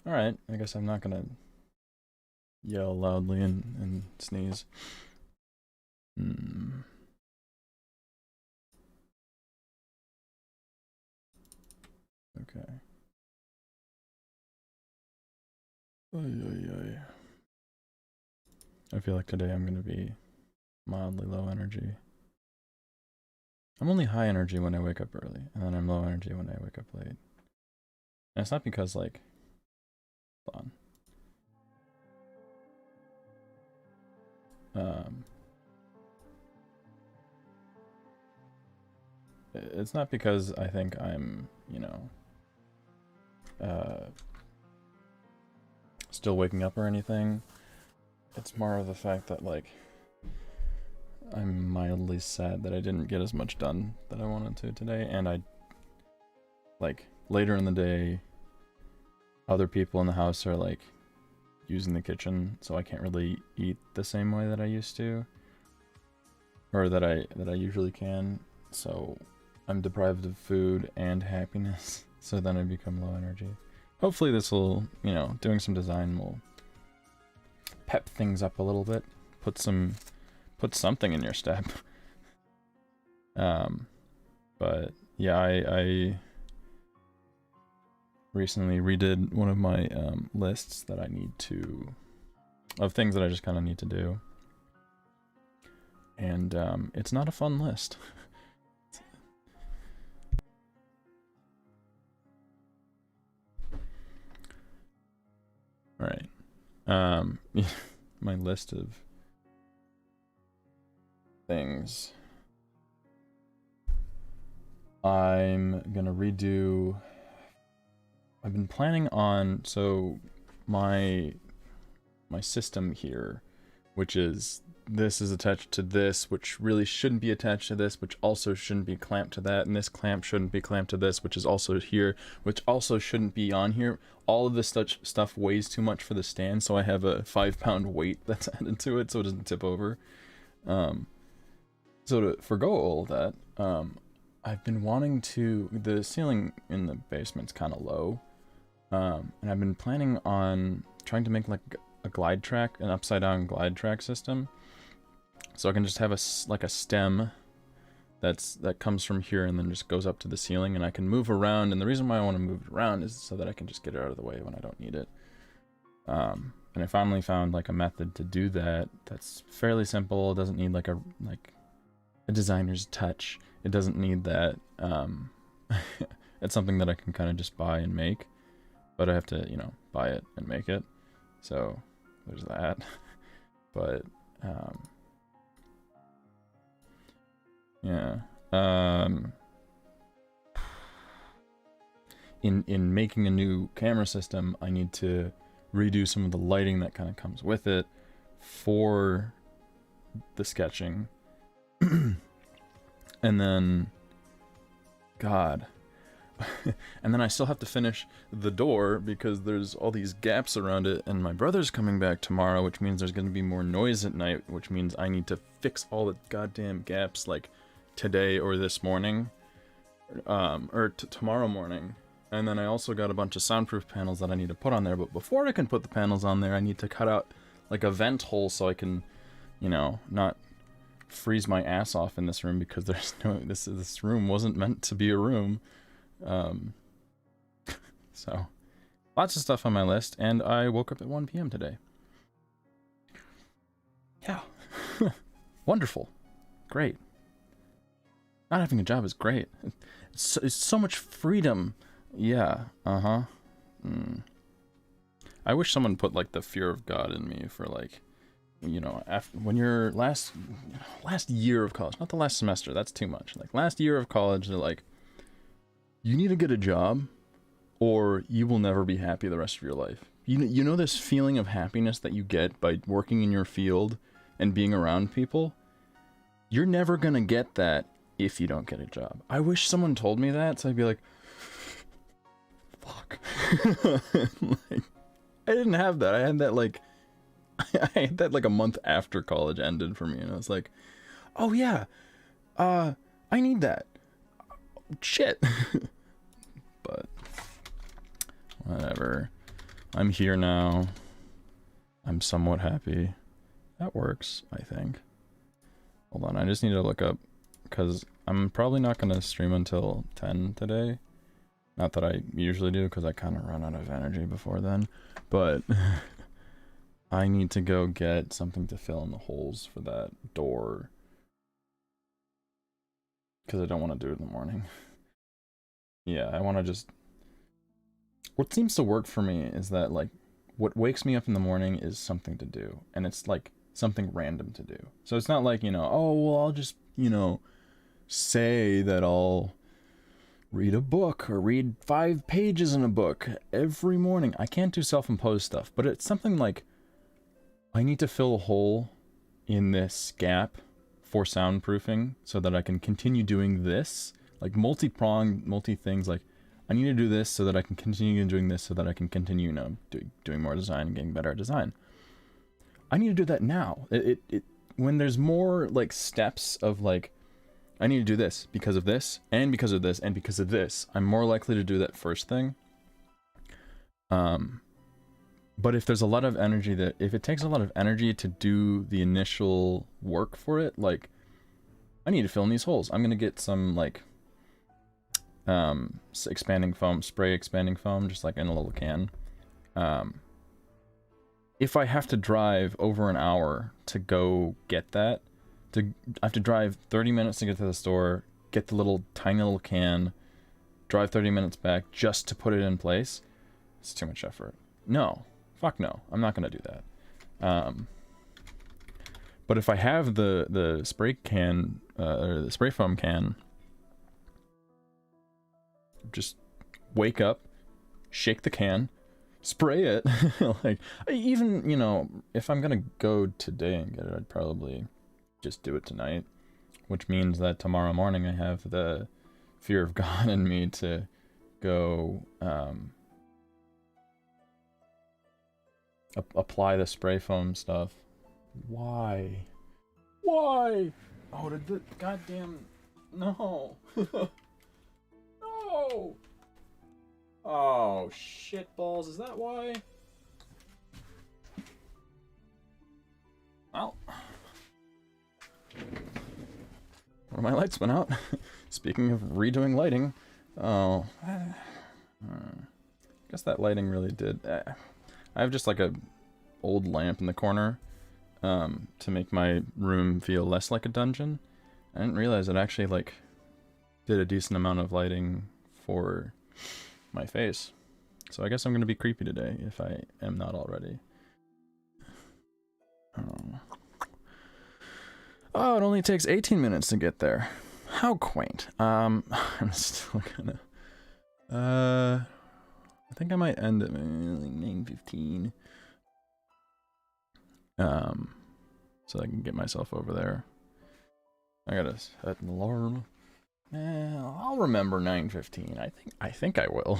Alright, I guess I'm not gonna yell loudly and sneeze. Hmm. Okay. Ay, ay, ay. I feel like today I'm gonna be mildly low energy. I'm only high energy when I wake up early, and then I'm low energy when I wake up late. And it's not because, like, hold on. It's not because I think I'm, you know, still waking up or anything. It's more of the fact that, like, I'm mildly sad that I didn't get as much done that I wanted to today, and I, like, later in the day, other people in the house are, like, using the kitchen, so I can't really eat the same way that I used to, or that I usually can, so I'm deprived of food and happiness, so then I become low energy. Hopefully this will, you know, doing some design will pep things up a little bit, put something in your step. But yeah, I recently redid one of my lists that I need to, of things that I just kind of need to do. And it's not a fun list. Alright. My list of things. I'm gonna redo. I've been planning on, so my system here, which is this is attached to this, which really shouldn't be attached to this, which also shouldn't be clamped to that, and this clamp shouldn't be clamped to this, which is also here, which also shouldn't be on here. All of this stuff weighs too much for the stand, so I have a 5-pound weight that's added to it so it doesn't tip over. So to forgo all of that, I've been wanting to, the ceiling in the basement's kind of low, and I've been planning on trying to make like a glide track, an upside down glide track system, so I can just have a stem that comes from here and then just goes up to the ceiling, and I can move around. And the reason why I want to move it around is so that I can just get it out of the way when I don't need it. And I finally found like a method to do that that's fairly simple. It doesn't need like a designer's touch. It doesn't need that. It's something that I can kind of just buy and make, but I have to, you know, buy it and make it. So there's that. But yeah. In making a new camera system, I need to redo some of the lighting that kind of comes with it for the sketching. And then, God. And then I still have to finish the door because there's all these gaps around it, and my brother's coming back tomorrow, which means there's going to be more noise at night, which means I need to fix all the goddamn gaps like today or this morning, or tomorrow morning. And then I also got a bunch of soundproof panels that I need to put on there, but before I can put the panels on there, I need to cut out like a vent hole so I can, you know, not freeze my ass off in this room, because there's no, this room wasn't meant to be a room. So lots of stuff on my list, and I woke up at 1 p.m. today. Yeah. Wonderful. Great. Not having a job is great. It's so much freedom. Yeah. I wish someone put like the fear of God in me for, like, you know, after, when you're last year of college, not the last semester, that's too much. Like last year of college, they're like, you need to get a job or you will never be happy the rest of your life. You know this feeling of happiness that you get by working in your field and being around people? You're never gonna get that if you don't get a job. I wish someone told me that, so I'd be like, fuck. Like, I didn't have that. I had that like a month after college ended for me, and I was like, oh yeah, I need that. Shit. But whatever. I'm here now. I'm somewhat happy. That works, I think. Hold on, I just need to look up, because I'm probably not going to stream until 10 today. Not that I usually do, because I kind of run out of energy before then. But I need to go get something to fill in the holes for that door. Because I don't want to do it in the morning. Yeah, I want to just... What seems to work for me is that, like, what wakes me up in the morning is something to do. And it's, like, something random to do. So it's not like, you know, oh, well, I'll just, you know, say that I'll read a book or read 5 pages in a book every morning. I can't do self-imposed stuff, but it's something like, I need to fill a hole in this gap for soundproofing so that I can continue doing this. Like, multi-pronged, multi-things, like, I need to do this so that I can continue doing this so that I can continue, you know, doing more design and getting better at design. I need to do that now. When there's more, like, steps of, like, I need to do this because of this, and because of this, and because of this, I'm more likely to do that first thing. But if there's a lot of energy if it takes a lot of energy to do the initial work for it, like, I need to fill in these holes. I'm gonna get some, like, expanding foam, spray expanding foam, just like in a little can. If I have to drive over an hour to go get that, I have to drive 30 minutes to get to the store, get the little tiny little can, drive 30 minutes back just to put it in place. It's too much effort. No. Fuck no. I'm not gonna do that. But if I have the spray can, or the spray foam can, just wake up, shake the can, spray it. Like, even, you know, if I'm gonna go today and get it, I'd probably just do it tonight, which means that tomorrow morning I have the fear of God in me to go apply the spray foam stuff. Why? Oh, the goddamn... No. No. Oh, shit balls. Is that why? Well, one of my lights went out. Speaking of redoing lighting, oh, guess that lighting really did. I have just like a old lamp in the corner to make my room feel less like a dungeon. I didn't realize it actually like did a decent amount of lighting for my face. So I guess I'm gonna be creepy today if I am not already. Oh, it only takes 18 minutes to get there. How quaint. I'm still gonna... I think I might end at maybe like 9:15. So I can get myself over there. I gotta set an alarm. I'll remember 9:15. I think I will.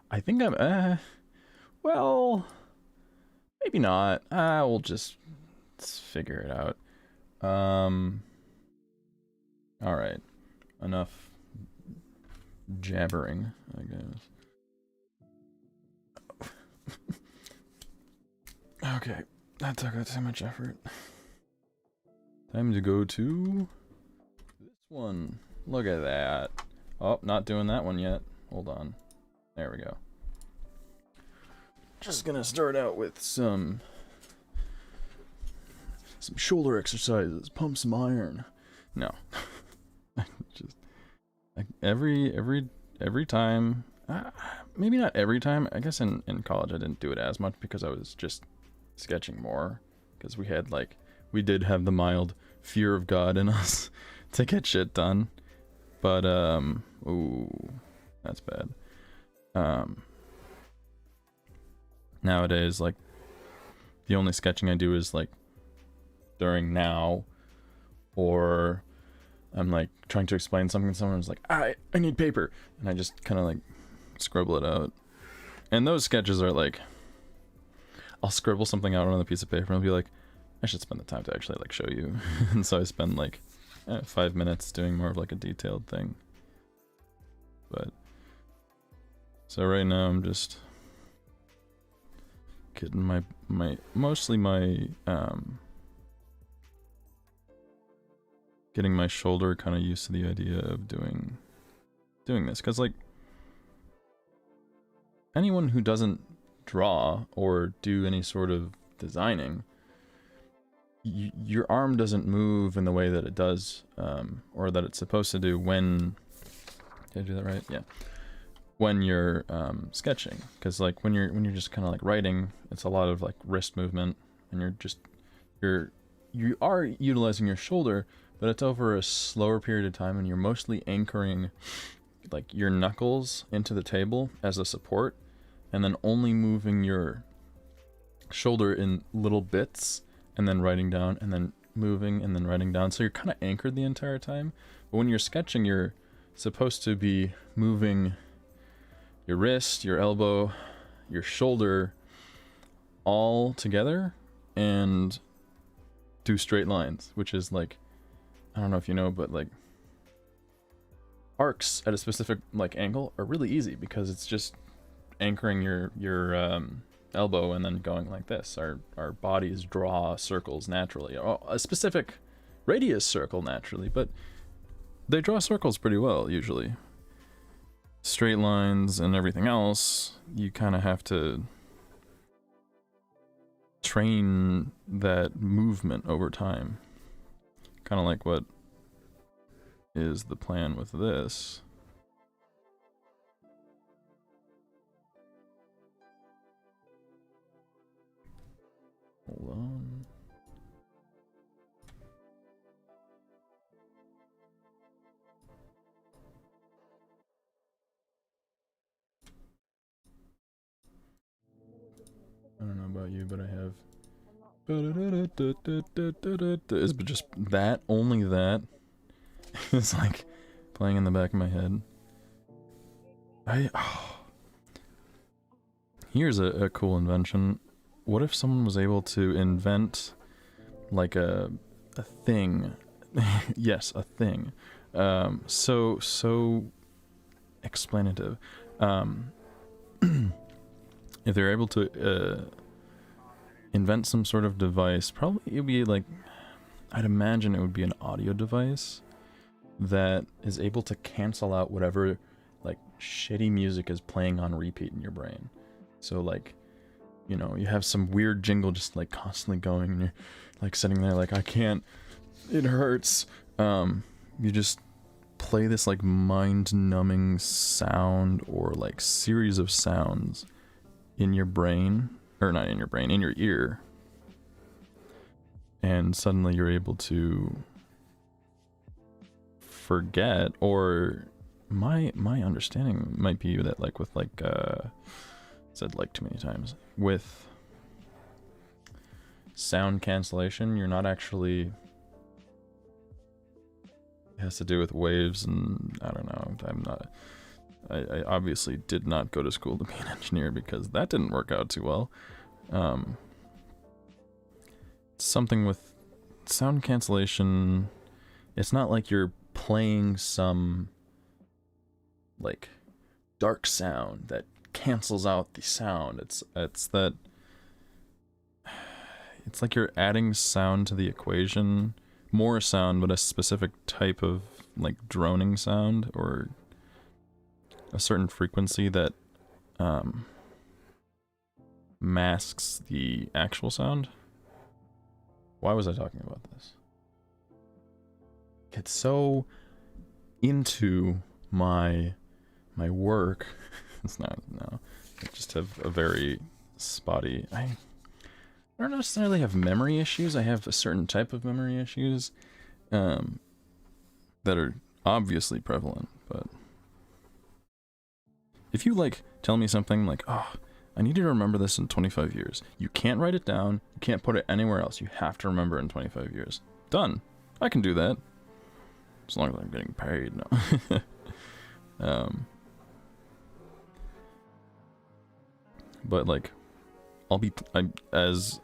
I think I'm... well... maybe not. We'll just figure it out. Alright. Enough jabbering, I guess. Okay. That took too much effort. Time to go to this one. Look at that. Oh, not doing that one yet. Hold on. There we go. Just gonna start out with some shoulder exercises, pump some iron. No. Just like every time, maybe not every time. I guess in college I didn't do it as much because I was just sketching more, because we did have the mild fear of God in us to get shit done. But ooh, that's bad. Nowadays, like, the only sketching I do is like during now, or I'm like trying to explain something to someone who's like, I need paper, and I just kind of like scribble it out. And those sketches are like, I'll scribble something out on a piece of paper and I'll be like, I should spend the time to actually like show you. And so I spend like 5 minutes doing more of like a detailed thing. But so right now I'm just getting mostly my getting my shoulder kind of used to the idea of doing this, because like anyone who doesn't draw or do any sort of designing, your arm doesn't move in the way that it does, or that it's supposed to do when... Did I do that right? Yeah. When you're sketching, because like when you're just kind of like writing, it's a lot of like wrist movement, and you are utilizing your shoulder, but it's over a slower period of time, and you're mostly anchoring like your knuckles into the table as a support, and then only moving your shoulder in little bits, and then writing down, and then moving, and then writing down. So you're kind of anchored the entire time. But when you're sketching, you're supposed to be moving your wrist, your elbow, your shoulder all together and do straight lines, which is like, I don't know if you know, but like arcs at a specific like angle are really easy because it's just anchoring your elbow and then going like this. Our bodies draw circles naturally, a specific radius circle naturally, but they draw circles pretty well usually. Straight lines and everything else, you kind of have to train that movement over time. Kind of like what is the plan with this. Hold on. I don't know about you, but I have... It's just that, only that. It's like playing in the back of my head. Here's a cool invention. What if someone was able to invent like a thing? Yes, a thing. So explanative. If they're able to invent some sort of device, probably it would be like, I'd imagine it would be an audio device that is able to cancel out whatever like shitty music is playing on repeat in your brain. So like, you know, you have some weird jingle just like constantly going and you're like sitting there like, I can't, it hurts. You just play this like mind-numbing sound or like series of sounds in your brain, or not in your brain, in your ear, and suddenly you're able to forget. Or my understanding might be that like with like said like too many times, with sound cancellation, you're not actually, it has to do with waves, and I don't know, I obviously did not go to school to be an engineer because that didn't work out too well. Something with sound cancellation, it's not like you're playing some like dark sound that cancels out the sound. It's that, it's like you're adding sound to the equation, more sound, but a specific type of like droning sound, or a certain frequency that masks the actual sound. Why was I talking about this? Get so into my work. It's not, no. I just have a very spotty, I don't necessarily have memory issues. I have a certain type of memory issues that are obviously prevalent, but if you like tell me something like, oh, I need you to remember this in 25 years. You can't write it down. You can't put it anywhere else. You have to remember it in 25 years. Done. I can do that. As long as I'm getting paid, no. But like, as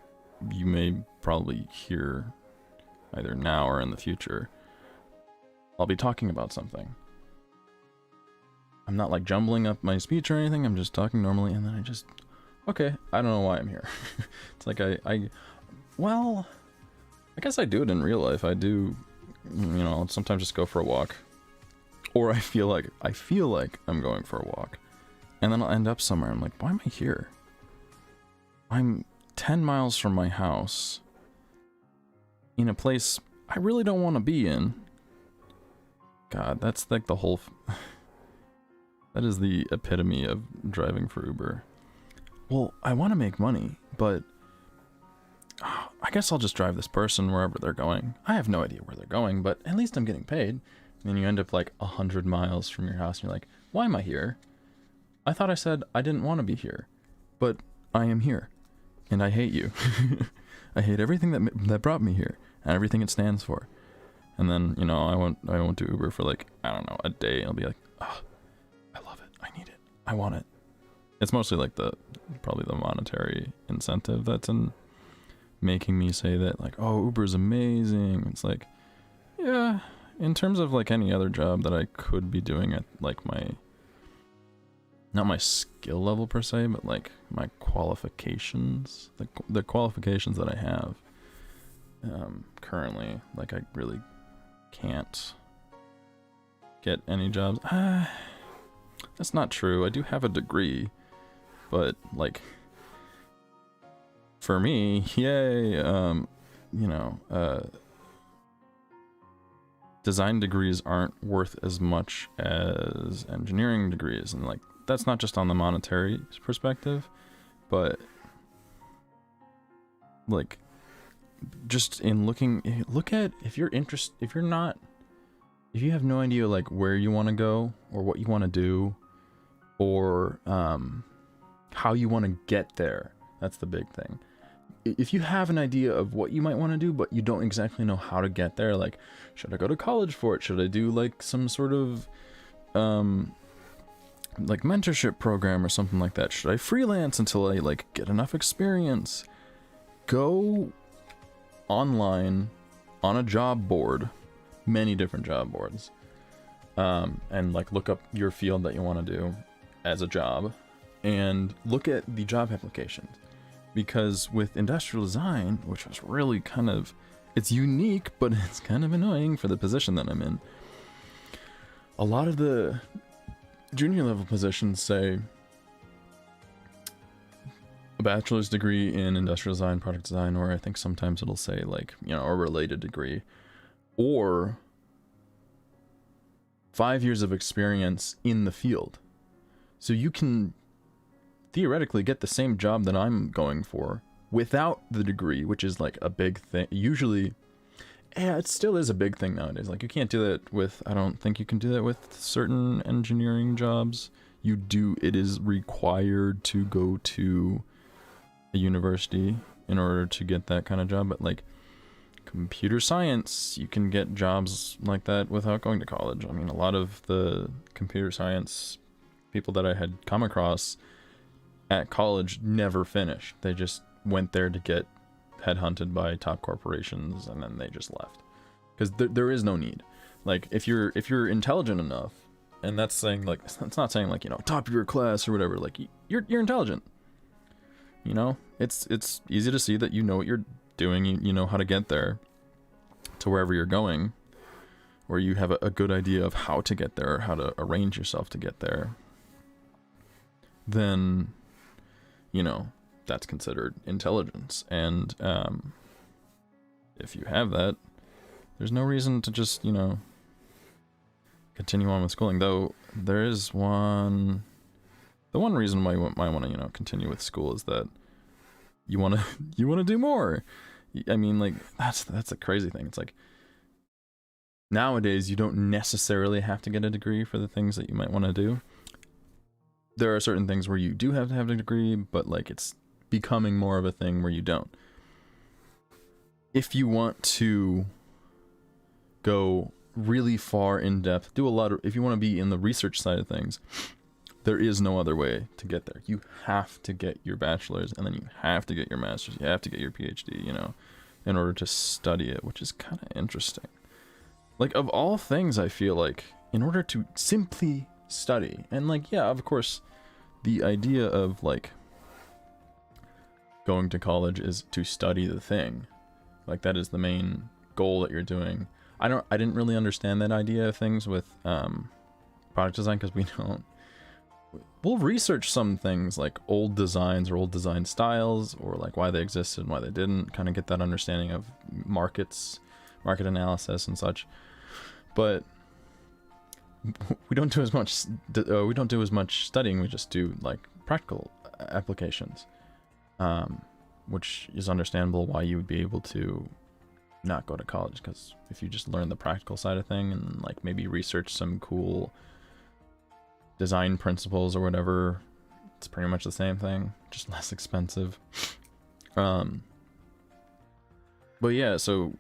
you may probably hear either now or in the future, I'll be talking about something. I'm not like jumbling up my speech or anything, I'm just talking normally, and then I just, okay, I don't know why I'm here. It's like well, I guess I do it in real life. I do, I'll sometimes just go for a walk. Or I feel like I'm going for a walk. And then I'll end up somewhere. I'm like, why am I here? I'm 10 miles from my house in a place I really don't want to be in. God, that's like the whole... that is the epitome of driving for Uber. Well, I want to make money, but I guess I'll just drive this person wherever they're going. I have no idea where they're going, but at least I'm getting paid. And then you end up like 100 miles from your house and you're like, why am I here? I thought I said I didn't want to be here, but I am here. And I hate you. I hate everything that brought me here and everything it stands for. And then, I won't do Uber for like, I don't know, a day. And I'll be like, oh, I love it. I need it. I want it. It's mostly like probably the monetary incentive that's in making me say that, like, oh, Uber's amazing. It's like, yeah, in terms of like any other job that I could be doing at like not my skill level per se, but like my qualifications, the qualifications that I have currently, like I really can't get any jobs. That's not true. I do have a degree, but like for me, yay, design degrees aren't worth as much as engineering degrees, and like that's not just on the monetary perspective, but like just in look at if you have no idea like where you want to go or what you want to do or how you want to get there. That's the big thing. If you have an idea of what you might want to do, but you don't exactly know how to get there, like, should I go to college for it? Should I do like some sort of like mentorship program or something like that? Should I freelance until I like get enough experience? Go online on a job board, many different job boards, and like look up your field that you want to do as a job and look at the job applications. Because with industrial design, which was really kind of, it's unique, but it's kind of annoying for the position that I'm in. A lot of the junior level positions say a bachelor's degree in industrial design, product design, or I think sometimes it'll say like, a related degree, or 5 years of experience in the field. So you can theoretically get the same job that I'm going for without the degree, which is like a big thing. Usually, yeah, it still is a big thing nowadays. Like you can't do that with, I don't think you can do that with certain engineering jobs. It is required to go to a university in order to get that kind of job. But like computer science, you can get jobs like that without going to college. I mean, a lot of the computer science people that I had come across at college never finished. They just went there to get headhunted by top corporations and then they just left. Because there is no need. Like if you're intelligent enough, and that's saying like, it's not saying like, top of your class or whatever, like you're intelligent. It's easy to see that you know what you're doing, you know how to get there to wherever you're going, or you have a good idea of how to get there or how to arrange yourself to get there. Then that's considered intelligence. And if you have that, there's no reason to just, continue on with schooling. Though there is the one reason why you might want to, continue with school is that you want to do more. I mean, like, that's a crazy thing. It's like, nowadays you don't necessarily have to get a degree for the things that you might want to do. There are certain things where you do have to have a degree, but like it's becoming more of a thing where you don't. If you want to go really far in depth, if you want to be in the research side of things, there is no other way to get there. You have to get your bachelor's and then you have to get your master's. You have to get your PhD, in order to study it, which is kind of interesting. Like, of all things, I feel like in order to simply study, and like, yeah, of course, the idea of like going to college is to study the thing. Like, that is the main goal that you're doing. I didn't really understand that idea of things with product design, because we'll research some things like old designs or old design styles, or like why they existed and why they didn't, kind of get that understanding of market analysis and such. But we don't do as much studying. We just do like practical applications, which is understandable why you would be able to not go to college, because if you just learn the practical side of thing and like maybe research some cool design principles or whatever, it's pretty much the same thing, just less expensive. But yeah, so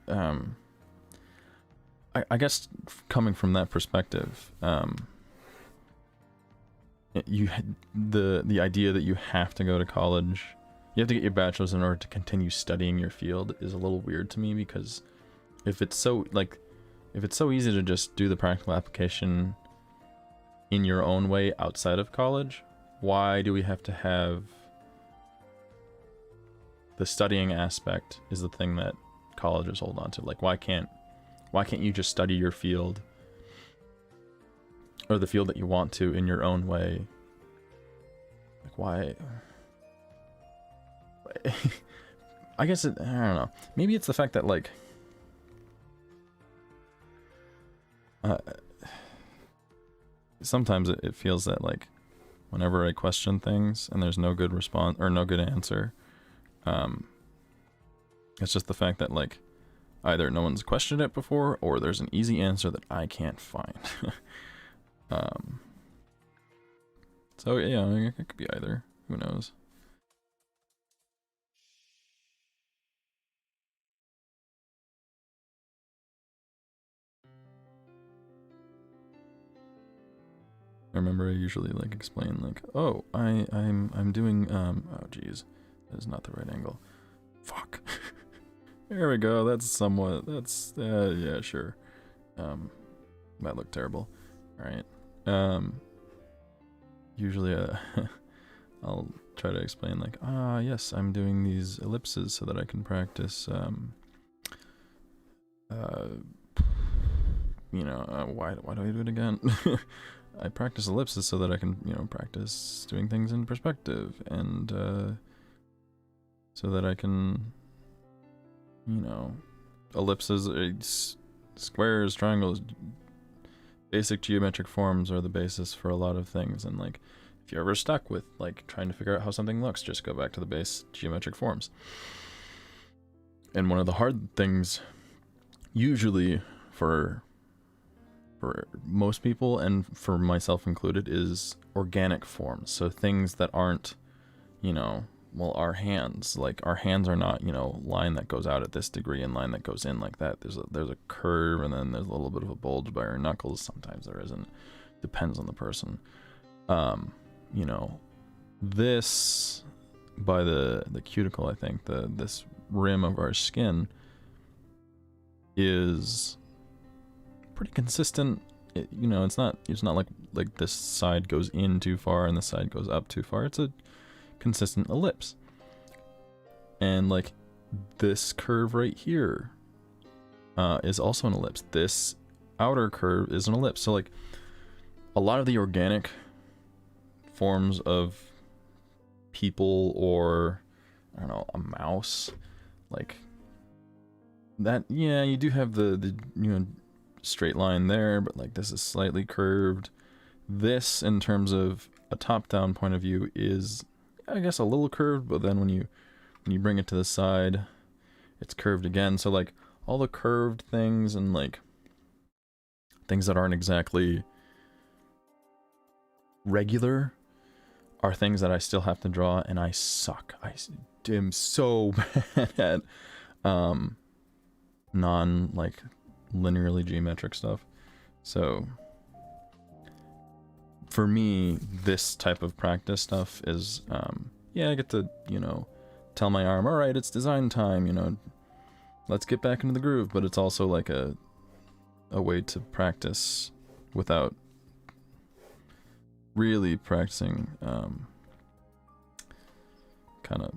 I guess coming from that perspective, the idea that you have to go to college, you have to get your bachelor's in order to continue studying your field, is a little weird to me, because if it's so easy to just do the practical application in your own way outside of college, why do we have to have the studying aspect is the thing that colleges hold on to? Like, why can't you just study your field, or the field that you want to, in your own way? Like, why? I guess I don't know. Maybe it's the fact that, like, sometimes it feels that, like, whenever I question things and there's no good response or no good answer, it's just the fact that, like, either no one's questioned it before, or there's an easy answer that I can't find. So yeah, it could be either. Who knows? I remember I usually like explain like, oh, I'm doing oh geez, that is not the right angle. Fuck. There we go. That's yeah, sure. That looked terrible. All right. Usually I'll try to explain like, yes, I'm doing these ellipses so that I can practice why do I do it again? I practice ellipses so that I can, practice doing things in perspective, and so that I can, ellipses, squares, triangles, basic geometric forms are the basis for a lot of things. And like, if you're ever stuck with like trying to figure out how something looks, just go back to the base geometric forms. And one of the hard things, usually for most people, and for myself included, is organic forms. So things that aren't, our hands. Like, our hands are not, line that goes out at this degree and line that goes in like that. There's a curve, and then there's a little bit of a bulge by our knuckles. Sometimes there isn't. Depends on the person. This by the cuticle, I think, this rim of our skin is pretty consistent. It's not like this side goes in too far and this side goes up too far. It's a consistent ellipse. And like, this curve right here is also an ellipse. This outer curve is an ellipse. So like, a lot of the organic forms of people, or I don't know, a mouse, like that, yeah, you do have the straight line there, but like, this is slightly curved. This, in terms of a top-down point of view, is, I guess, a little curved, but then when you bring it to the side, it's curved again. So like, all the curved things and like things that aren't exactly regular are things that I still have to draw, and I suck. I am so bad at non like linearly geometric stuff. So for me, this type of practice stuff is I get to tell my arm, all right, it's design time, let's get back into the groove. But it's also like a way to practice without really practicing kind of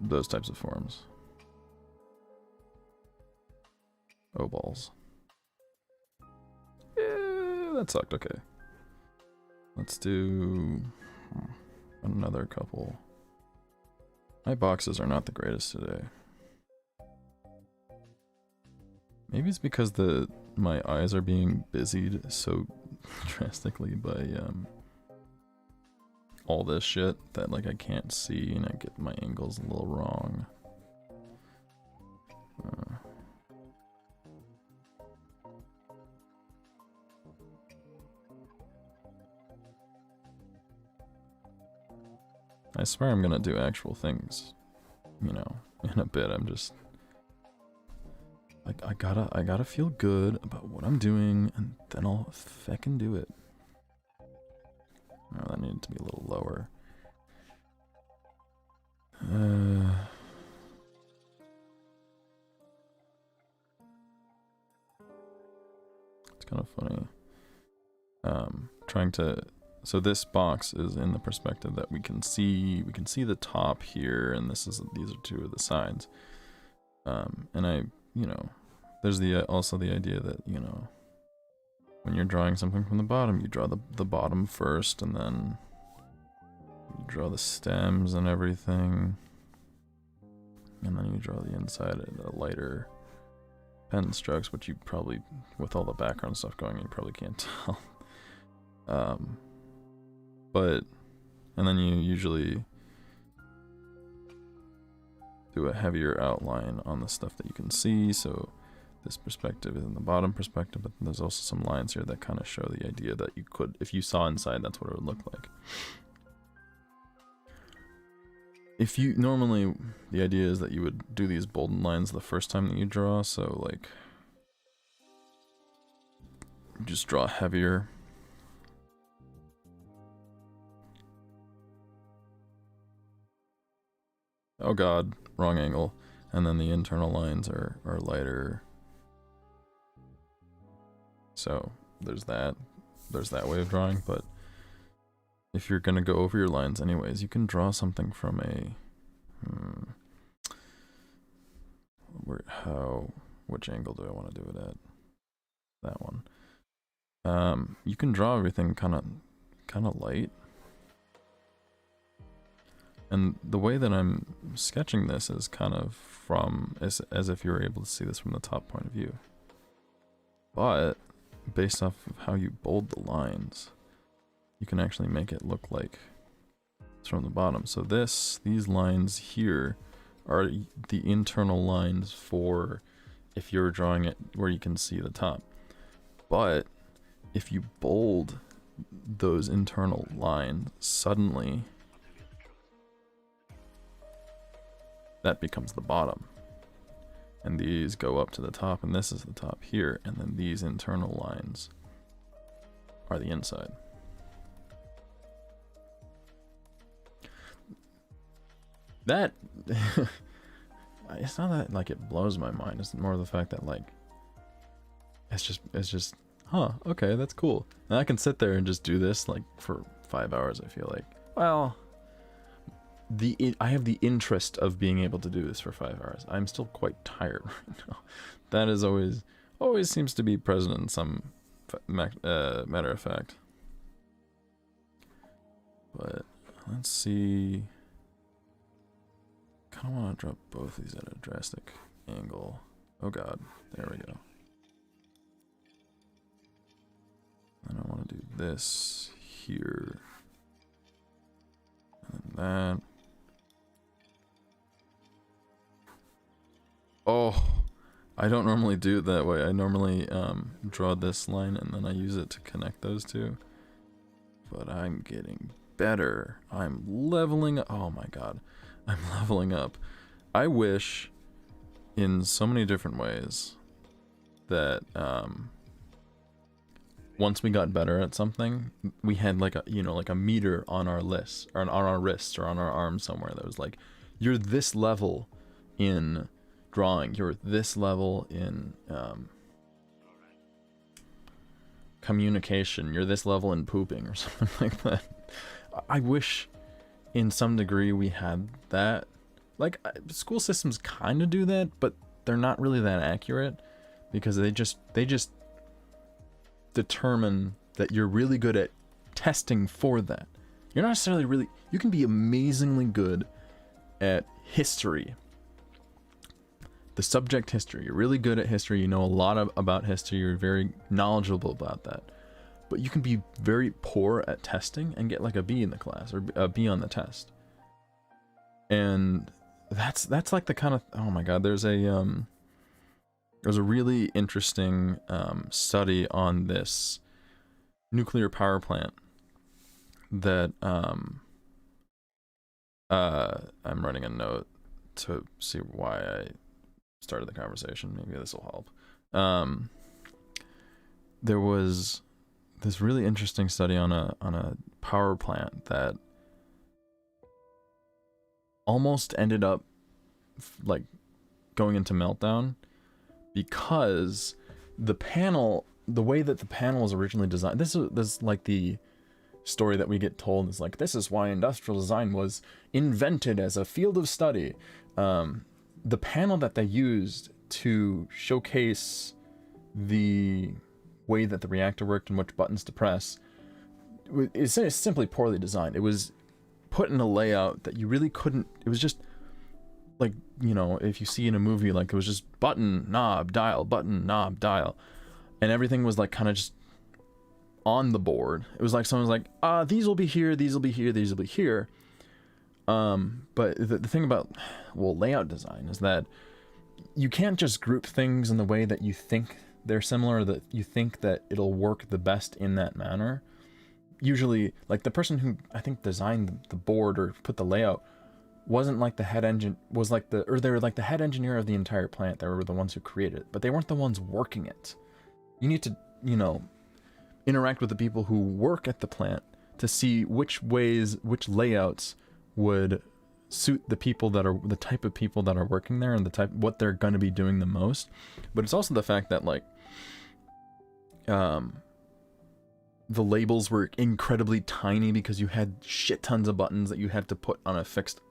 those types of forms. Oh, balls. Yeah, that sucked. Okay. Let's do another couple. My boxes are not the greatest today. Maybe it's because my eyes are being busied so drastically by all this shit that like I can't see and I get my angles a little wrong. I swear I'm gonna do actual things, you know, in a bit. I'm just like, I gotta feel good about what I'm doing, and then I'll feckin' do it. Oh, that needed to be a little lower. It's kind of funny. Trying to. So this box is in the perspective that we can see the top here, and these are two of the sides. And I, you know, there's also the idea that, you know, when you're drawing something from the bottom, you draw the bottom first, and then you draw the stems and everything, and then you draw the inside at a lighter pen strokes, which you probably, with all the background stuff going, you probably can't tell. And then you usually do a heavier outline on the stuff that you can see, so this perspective is in the bottom perspective, but there's also some lines here that kind of show the idea that you could, if you saw inside, that's what it would look like. If you, normally, the idea is that you would do these bolden lines the first time that you draw, so like, you just draw heavier. Oh god, wrong angle. And then the internal lines are lighter. So there's that way of drawing, but if you're gonna go over your lines anyways, you can draw something from a which angle do I want to do it at? That one. You can draw everything kind of light. And the way that I'm sketching this is kind of as if you were able to see this from the top point of view. But based off of how you bold the lines, you can actually make it look like it's from the bottom. So these lines here are the internal lines for if you're drawing it where you can see the top. But if you bold those internal lines, suddenly that becomes the bottom, and these go up to the top, and this is the top here, and then these internal lines are the inside. That it's not that like it blows my mind, it's more the fact that like it's just huh, okay, that's cool. And I can sit there and just do this like for 5 hours. I feel like, well, I have the interest of being able to do this for 5 hours. I'm still quite tired right now. That is always seems to be present in some matter of fact. But let's see. Kind of want to drop both these at a drastic angle. Oh god, there we go. And I want to do this here, and that. Oh, I don't normally do it that way. I normally draw this line and then I use it to connect those two. But I'm getting better. I'm leveling up. Oh my god. I'm leveling up. I wish in so many different ways that once we got better at something, we had like a meter on our list, or on our wrist, or on our arm somewhere that was like, you're this level in drawing, you're this level in communication, you're this level in pooping, or something like that. I wish in some degree we had that, like, school systems kind of do that, but they're not really that accurate, because they just determine that you're really good at testing for that. You're not necessarily really, you can be amazingly good at history, the subject history. You're really good at history, you know a lot about history, you're very knowledgeable about that, but you can be very poor at testing and get like a B in the class, or a B on the test. And that's like the kind of, oh my god, there's a really interesting study on this nuclear power plant that I'm writing a note to see why I started the conversation. Maybe this will help. There was this really interesting study on a power plant that almost ended up like going into meltdown, because the way that the panel was originally designed, this is like the story that we get told, is like, this is why industrial design was invented as a field of study. The panel that they used to showcase the way that the reactor worked and which buttons to press is simply poorly designed. It was put in a layout that you really couldn't, it was just like, you know, if you see in a movie, like, it was just button, knob, dial, button, knob, dial, and everything was like kind of just on the board. It was like someone was like, these will be here, these will be here, these will be here. But the thing about, well, layout design is that you can't just group things in the way that you think they're similar, or that you think that it'll work the best in that manner. Usually, like, the person who I think designed the board or put the layout wasn't like the head engine, was like they were like the head engineer of the entire plant. They were the ones who created it, but they weren't the ones working it. You need to, you know, interact with the people who work at the plant to see which layouts would suit the people that are, the type of people that are working there, and what they're going to be doing the most. But it's also the fact that, like, the labels were incredibly tiny because you had shit tons of buttons that you had to put on a fixed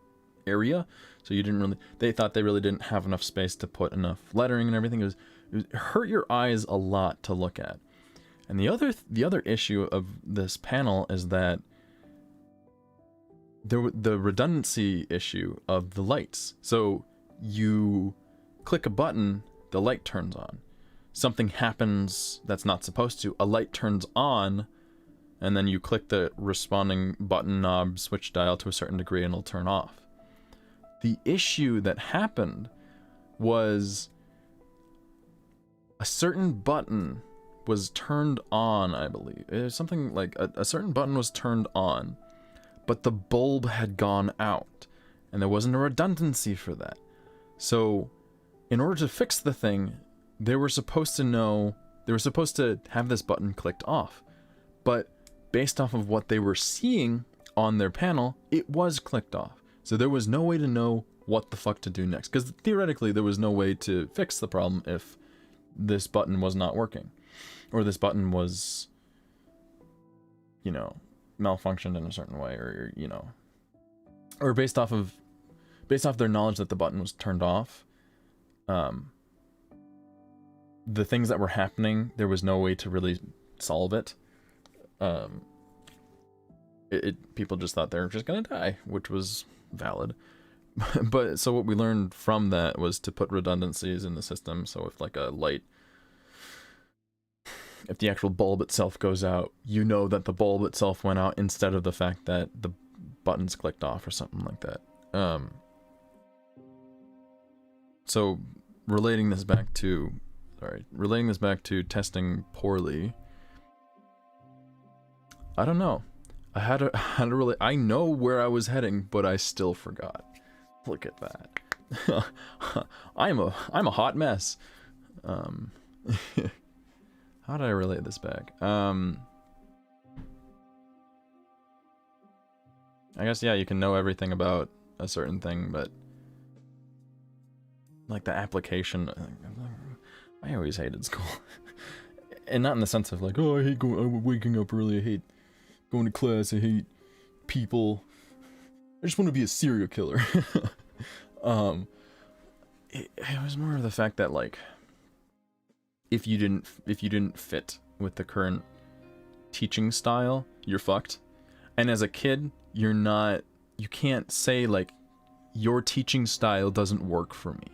area, so you didn't really, they thought they really didn't have enough space to put enough lettering and everything. It hurt your eyes a lot to look at. And the other issue of this panel is that the redundancy issue of the lights. So you click a button, the light turns on. Something happens that's not supposed to, a light turns on, and then you click the responding button, knob, switch dial to a certain degree, and it'll turn off. The issue that happened was a certain button was turned on, I believe. It was something like a certain button was turned on, but the bulb had gone out, and there wasn't a redundancy for that. So in order to fix the thing, they were supposed to have this button clicked off, but based off of what they were seeing on their panel, it was clicked off. So there was no way to know what the fuck to do next, because theoretically there was no way to fix the problem if this button was not working, or this button was, you know, malfunctioned in a certain way, or, you know, or based off their knowledge that the button was turned off, the things that were happening, there was no way to really solve it. People just thought they were just gonna die, which was valid. But so what we learned from that was to put redundancies in the system. So if like if the actual bulb itself goes out, you know that the bulb itself went out instead of the fact that the buttons clicked off or something like that. So relating this back to testing poorly, I don't know. I know where I was heading, but I still forgot. Look at that. I'm a hot mess. How did I relate this back? I guess, yeah, you can know everything about a certain thing, but like the application, I always hated school. And not in the sense of like, oh, I hate waking up early, I hate going to class, I hate people, I just want to be a serial killer. um, it was more of the fact that like, if you didn't fit with the current teaching style, you're fucked. And as a kid, you can't say like, your teaching style doesn't work for me.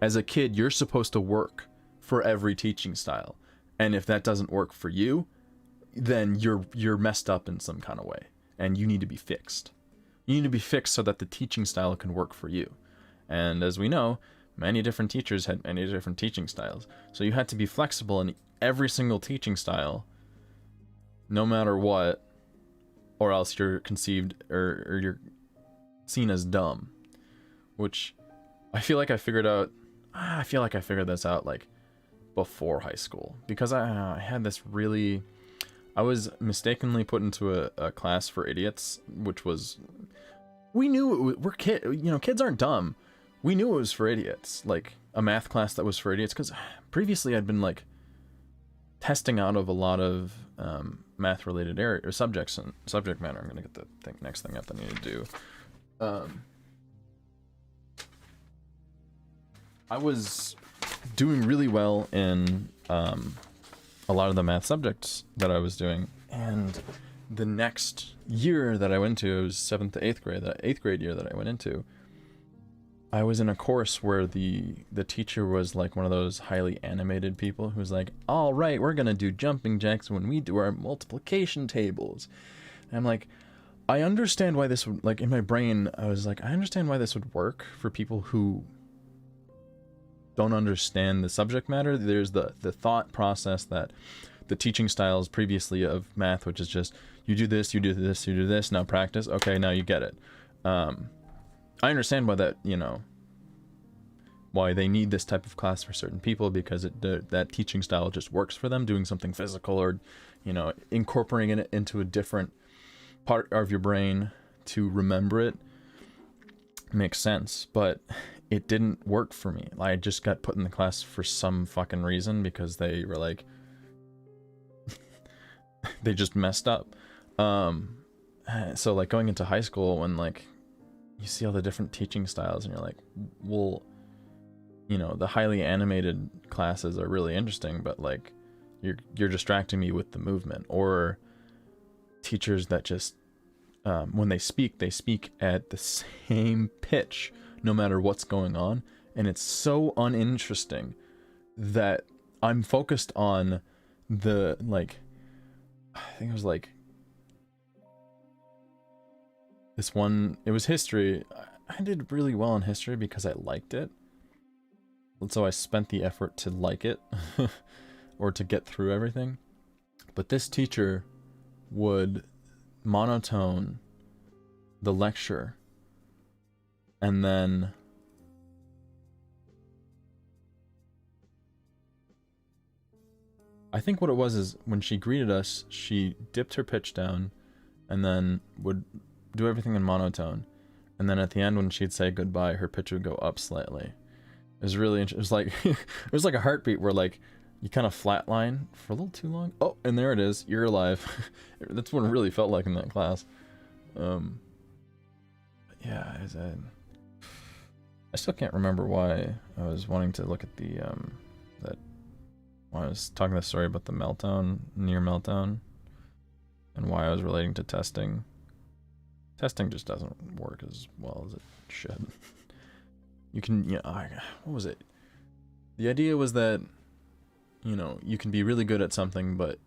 As a kid, you're supposed to work for every teaching style. And if that doesn't work for you, then you're messed up in some kind of way. And you need to be fixed. You need to be fixed so that the teaching style can work for you. And as we know, many different teachers had many different teaching styles. So you had to be flexible in every single teaching style, no matter what, or else you're conceived or you're seen as dumb. Which I feel like I figured this out like before high school, because I had this really, I was mistakenly put into a class for idiots, which was, we knew kids aren't dumb. We knew it was for idiots, like a math class that was for idiots, because previously I'd been like testing out of a lot of math related area or subjects and subject matter. I'm gonna get the next thing up I need to do. I was doing really well in a lot of the math subjects that I was doing, and the next year that I went to, it was 7th to 8th grade, that 8th grade year that I went into, I was in a course where the teacher was like one of those highly animated people who's like, all right, we're gonna do jumping jacks when we do our multiplication tables. And I'm like, I understand why this would, like, in my brain I was like, I understand why this would work for people who don't understand the subject matter. There's the thought process that the teaching styles previously of math, which is just, you do this, you do this, you do this, now practice, okay, now you get it. I understand why that, why they need this type of class for certain people, because that teaching style just works for them. Doing something physical, or incorporating it into a different part of your brain to remember it makes sense, but it didn't work for me. I just got put in the class for some fucking reason because they were like, they just messed up. So like going into high school, when like you see all the different teaching styles and you're like, well, the highly animated classes are really interesting, but like you're distracting me with the movement. Or teachers that just when they speak at the same pitch no matter what's going on, and it's so uninteresting that I'm focused on the, like, I think it was like this one, it was history. I did really well in history because I liked it, and so I spent the effort to like it or to get through everything. But this teacher would monotone the lecture, and then I think what it was is when she greeted us, she dipped her pitch down and then would do everything in monotone, and then at the end when she'd say goodbye, her pitch would go up slightly. It was really interesting. It was like it was like a heartbeat where like you kind of flatline for a little too long. Oh, and there it is. You're alive. That's what it really felt like in that class. Yeah, I still can't remember why I was wanting to look at the when I was talking the story about the meltdown, near meltdown, and why I was relating to testing. Testing just doesn't work as well as it should. You can, what was it? The idea was that, you can be really good at something, but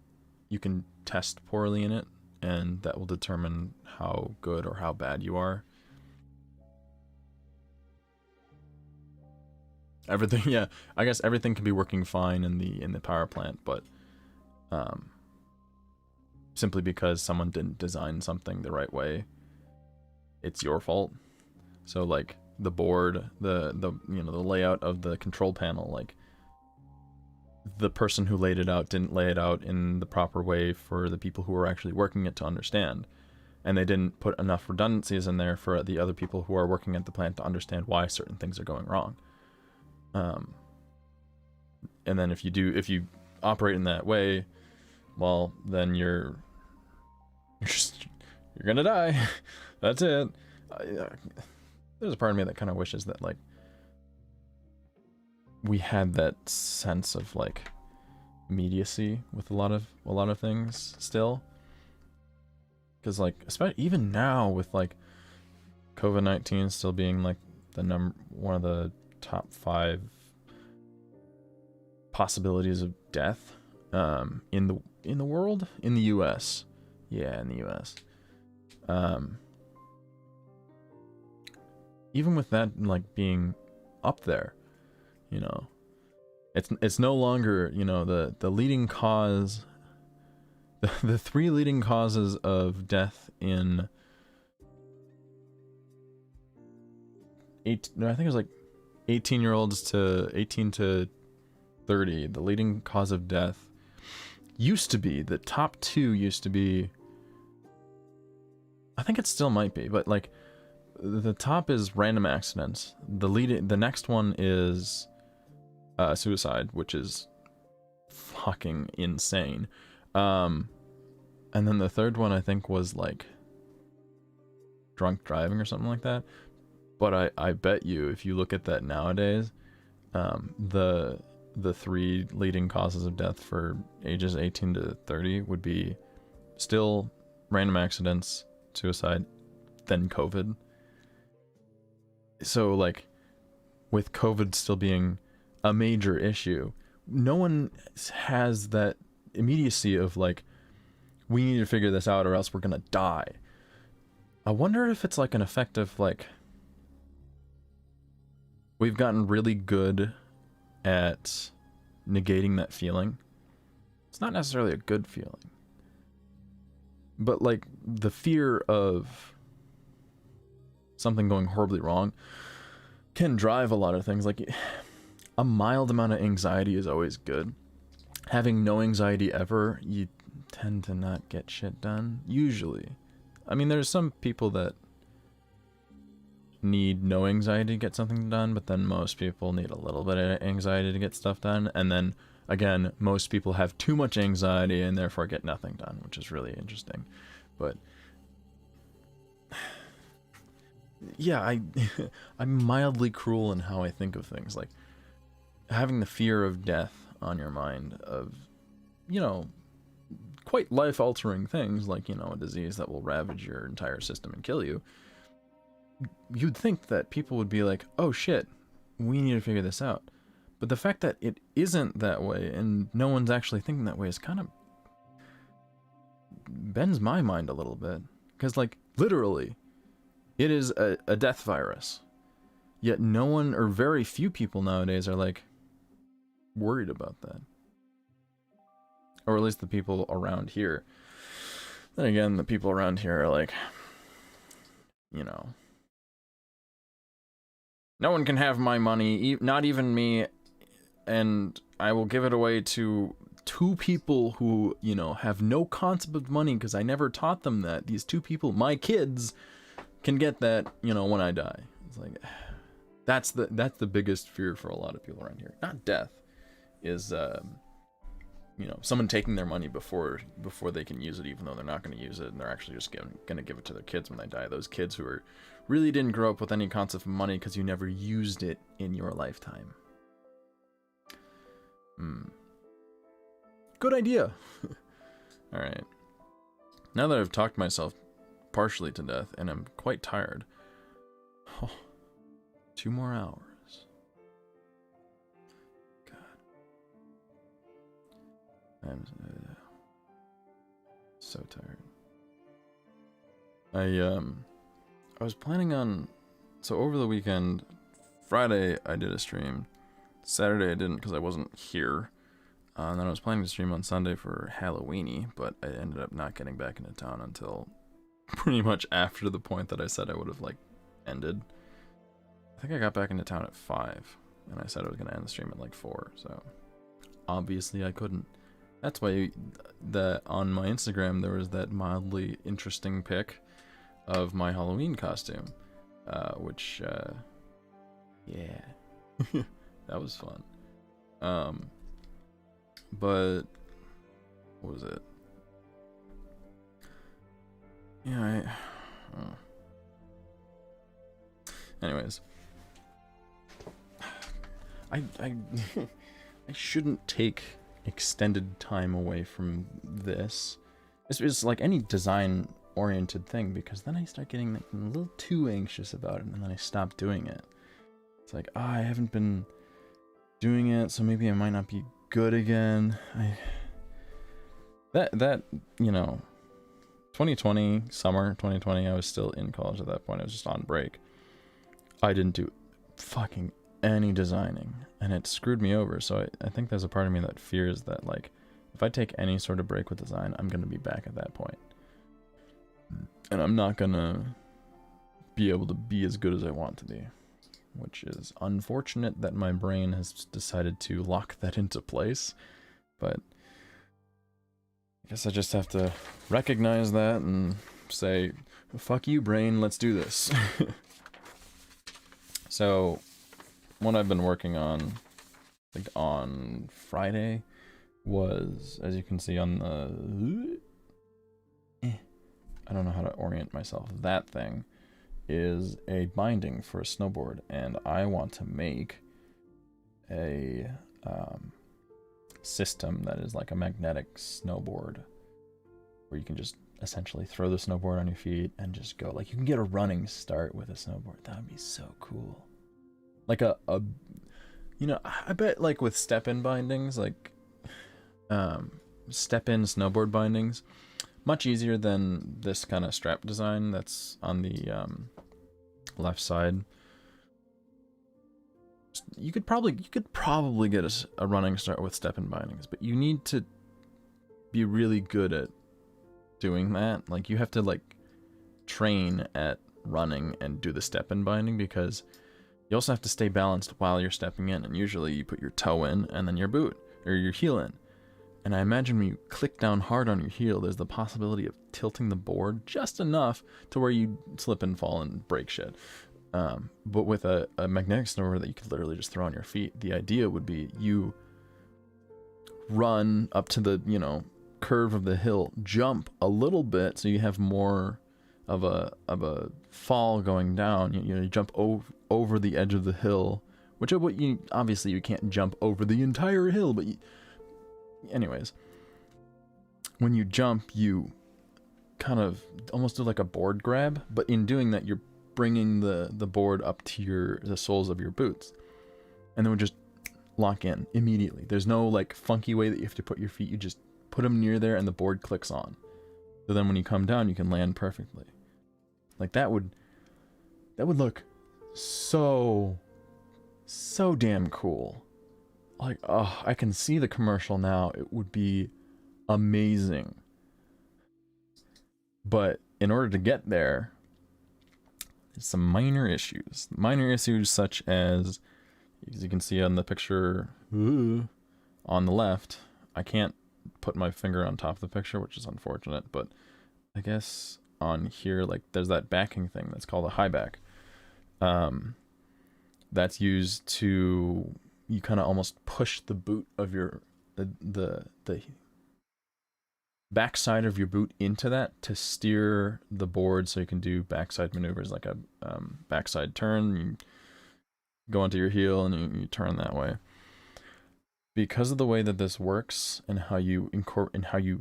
you can test poorly in it, and that will determine how good or how bad you are. Everything, yeah, I guess everything can be working fine in the power plant, but simply because someone didn't design something the right way, it's your fault. So like the board, the layout of the control panel, like the person who laid it out didn't lay it out in the proper way for the people who were actually working it to understand, and they didn't put enough redundancies in there for the other people who are working at the plant to understand why certain things are going wrong. And then if you operate in that way, well, then you're gonna die. That's it. there's a part of me that kind of wishes that like we had that sense of like immediacy with a lot of things still, because like especially even now with like COVID-19 still being like one of the top 5 possibilities of death in the world, in the US. Yeah, in the US. Even with that like being up there, you know, it's no longer, you know, the leading cause, the 3 leading causes of death in I think it was like 18-year-olds to 18 to 30. The leading cause of death used to be, the top 2 used to be, I think it still might be, but like the top is random accidents. The next one is suicide, which is fucking insane. And then the third one I think was like drunk driving or something like that. But I bet you if you look at that nowadays, the 3 leading causes of death for ages 18 to 30 would be still random accidents, suicide, then COVID. So like with COVID still being a major issue, no one has that immediacy of like, we need to figure this out or else we're gonna die. I wonder if it's like an effect of like, we've gotten really good at negating that feeling. It's not necessarily a good feeling, but like the fear of something going horribly wrong can drive a lot of things. Like a mild amount of anxiety is always good. Having no anxiety ever, you tend to not get shit done, usually. I mean, there's some people that need no anxiety to get something done, but then most people need a little bit of anxiety to get stuff done, and then again, most people have too much anxiety and therefore get nothing done, which is really interesting. But yeah, I'm mildly cruel in how I think of things. Like having the fear of death on your mind, of, you know, quite life-altering things like, you know, a disease that will ravage your entire system and kill you. You'd think that people would be like, oh shit, we need to figure this out. But the fact that it isn't that way and no one's actually thinking that way is kind of bends my mind a little bit. Because like literally, it is a death virus. Yet no one, or very few people nowadays are like worried about that. Or at least the people around here. Then again, the people around here are like, you know, no one can have my money, not even me, and I will give it away to 2 people who, you know, have no concept of money because I never taught them that. These 2 people, my kids, can get that, you know, when I die. It's like, that's the biggest fear for a lot of people around here. Not death, is you know, someone taking their money before they can use it, even though they're not going to use it, and they're actually just going to give it to their kids when they die. Those kids who really didn't grow up with any concept of money because you never used it in your lifetime. Good idea. All right. Now that I've talked myself partially to death and I'm quite tired. Oh, 2 more hours. God. I'm so tired. I was planning on, so over the weekend, Friday I did a stream. Saturday I didn't because I wasn't here. And then I was planning to stream on Sunday for Halloweeny, but I ended up not getting back into town until pretty much after the point that I said I would have, like, ended. I think I got back into town at 5, and I said I was going to end the stream at, like, 4, so obviously I couldn't. That's why on my Instagram there was that mildly interesting pic of my Halloween costume, which, yeah, that was fun. But what was it? Yeah, Anyways. I I shouldn't take extended time away from this. It's like any design-oriented thing, because then I start getting like, a little too anxious about it, and then I stop doing it. It's like, I haven't been doing it, so maybe I might not be good again. That you know, 2020, summer 2020, I was still in college at that point. I was just on break. I didn't do fucking any designing, and it screwed me over. So I think there's a part of me that fears that, like, if I take any sort of break with design, I'm gonna be back at that point, and I'm not gonna be able to be as good as I want to be, which is unfortunate that my brain has decided to lock that into place. But I guess I just have to recognize that and say, fuck you, brain, let's do this. So, what I've been working on, like on Friday, was, as you can see on the... I don't know how to orient myself. That thing is a binding for a snowboard, and I want to make a system that is like a magnetic snowboard, where you can just essentially throw the snowboard on your feet and just go. Like, you can get a running start with a snowboard. That would be so cool. Like a you know, I bet like with step-in bindings, like step-in snowboard bindings, much easier than this kind of strap design that's on the left side. You could probably get a running start with step-in bindings, but you need to be really good at doing that. Like, you have to like train at running and do the step-in binding, because you also have to stay balanced while you're stepping in, and usually you put your toe in and then your boot or your heel in. And I imagine when you click down hard on your heel, there's the possibility of tilting the board just enough to where you slip and fall and break shit. But with a magnetic snowboard that you could literally just throw on your feet, the idea would be you run up to the, you know, curve of the hill, jump a little bit so you have more of a fall going down. You know, you jump over the edge of the hill, which obviously you can't jump over the entire hill, but anyways, when you jump, you kind of almost do like a board grab, but in doing that, you're bringing the board up to the soles of your boots, and then we just lock in immediately. There's no like funky way that you have to put your feet. You just put them near there, and the board clicks on. So then when you come down, you can land perfectly. Like, that would look so damn cool. Like, oh, I can see the commercial now. It would be amazing. But in order to get there, there's some minor issues. Minor issues such as you can see on the picture on the left, I can't put my finger on top of the picture, which is unfortunate, but I guess on here, like, there's that backing thing that's called a high back. That's used to, you kind of almost push the boot of the backside of your boot into that to steer the board, so you can do backside maneuvers like a backside turn. You go onto your heel and you turn that way. Because of the way that this works and how you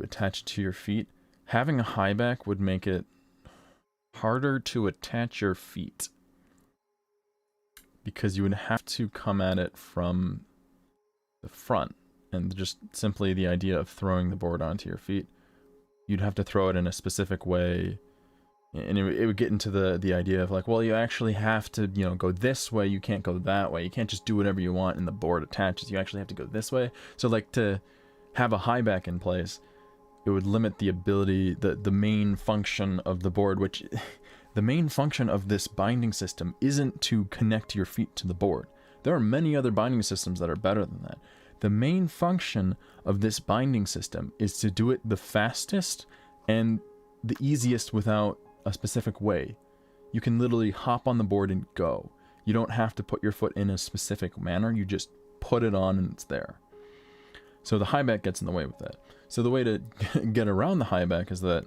attach it to your feet, having a high back would make it harder to attach your feet, because you would have to come at it from the front, and just simply the idea of throwing the board onto your feet, you'd have to throw it in a specific way, and it would get into the idea of like, well, you actually have to, you know, go this way, you can't go that way, you can't just do whatever you want and the board attaches, you actually have to go this way. So like, to have a high back in place, it would limit the ability, the main function of the board, which the main function of this binding system isn't to connect your feet to the board. There are many other binding systems that are better than that. The main function of this binding system is to do it the fastest and the easiest without a specific way. You can literally hop on the board and go. You don't have to put your foot in a specific manner, you just put it on and it's there. So the high back gets in the way with that. So the way to get around the high back is that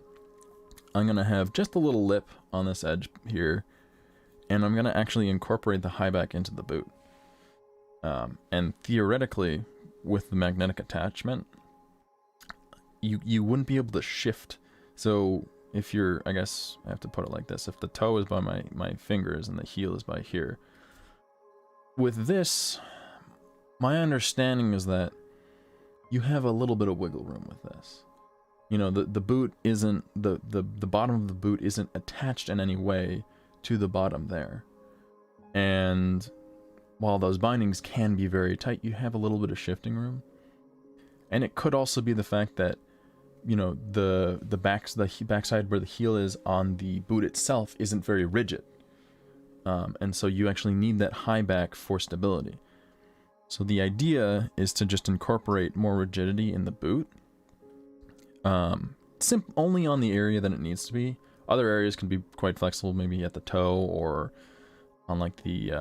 I'm going to have just a little lip on this edge here, and I'm going to actually incorporate the high back into the boot. And theoretically, with the magnetic attachment, you wouldn't be able to shift. So if you're, I guess I have to put it like this, if the toe is by my fingers and the heel is by here, with this, my understanding is that you have a little bit of wiggle room with this. You know, the boot isn't, the bottom of the boot isn't attached in any way to the bottom there. And while those bindings can be very tight, you have a little bit of shifting room. And it could also be the fact that, you know, the backside where the heel is on the boot itself isn't very rigid. And so you actually need that high back for stability. So the idea is to just incorporate more rigidity in the boot. Only on the area that it needs to be. Other areas can be quite flexible, maybe at the toe or on like the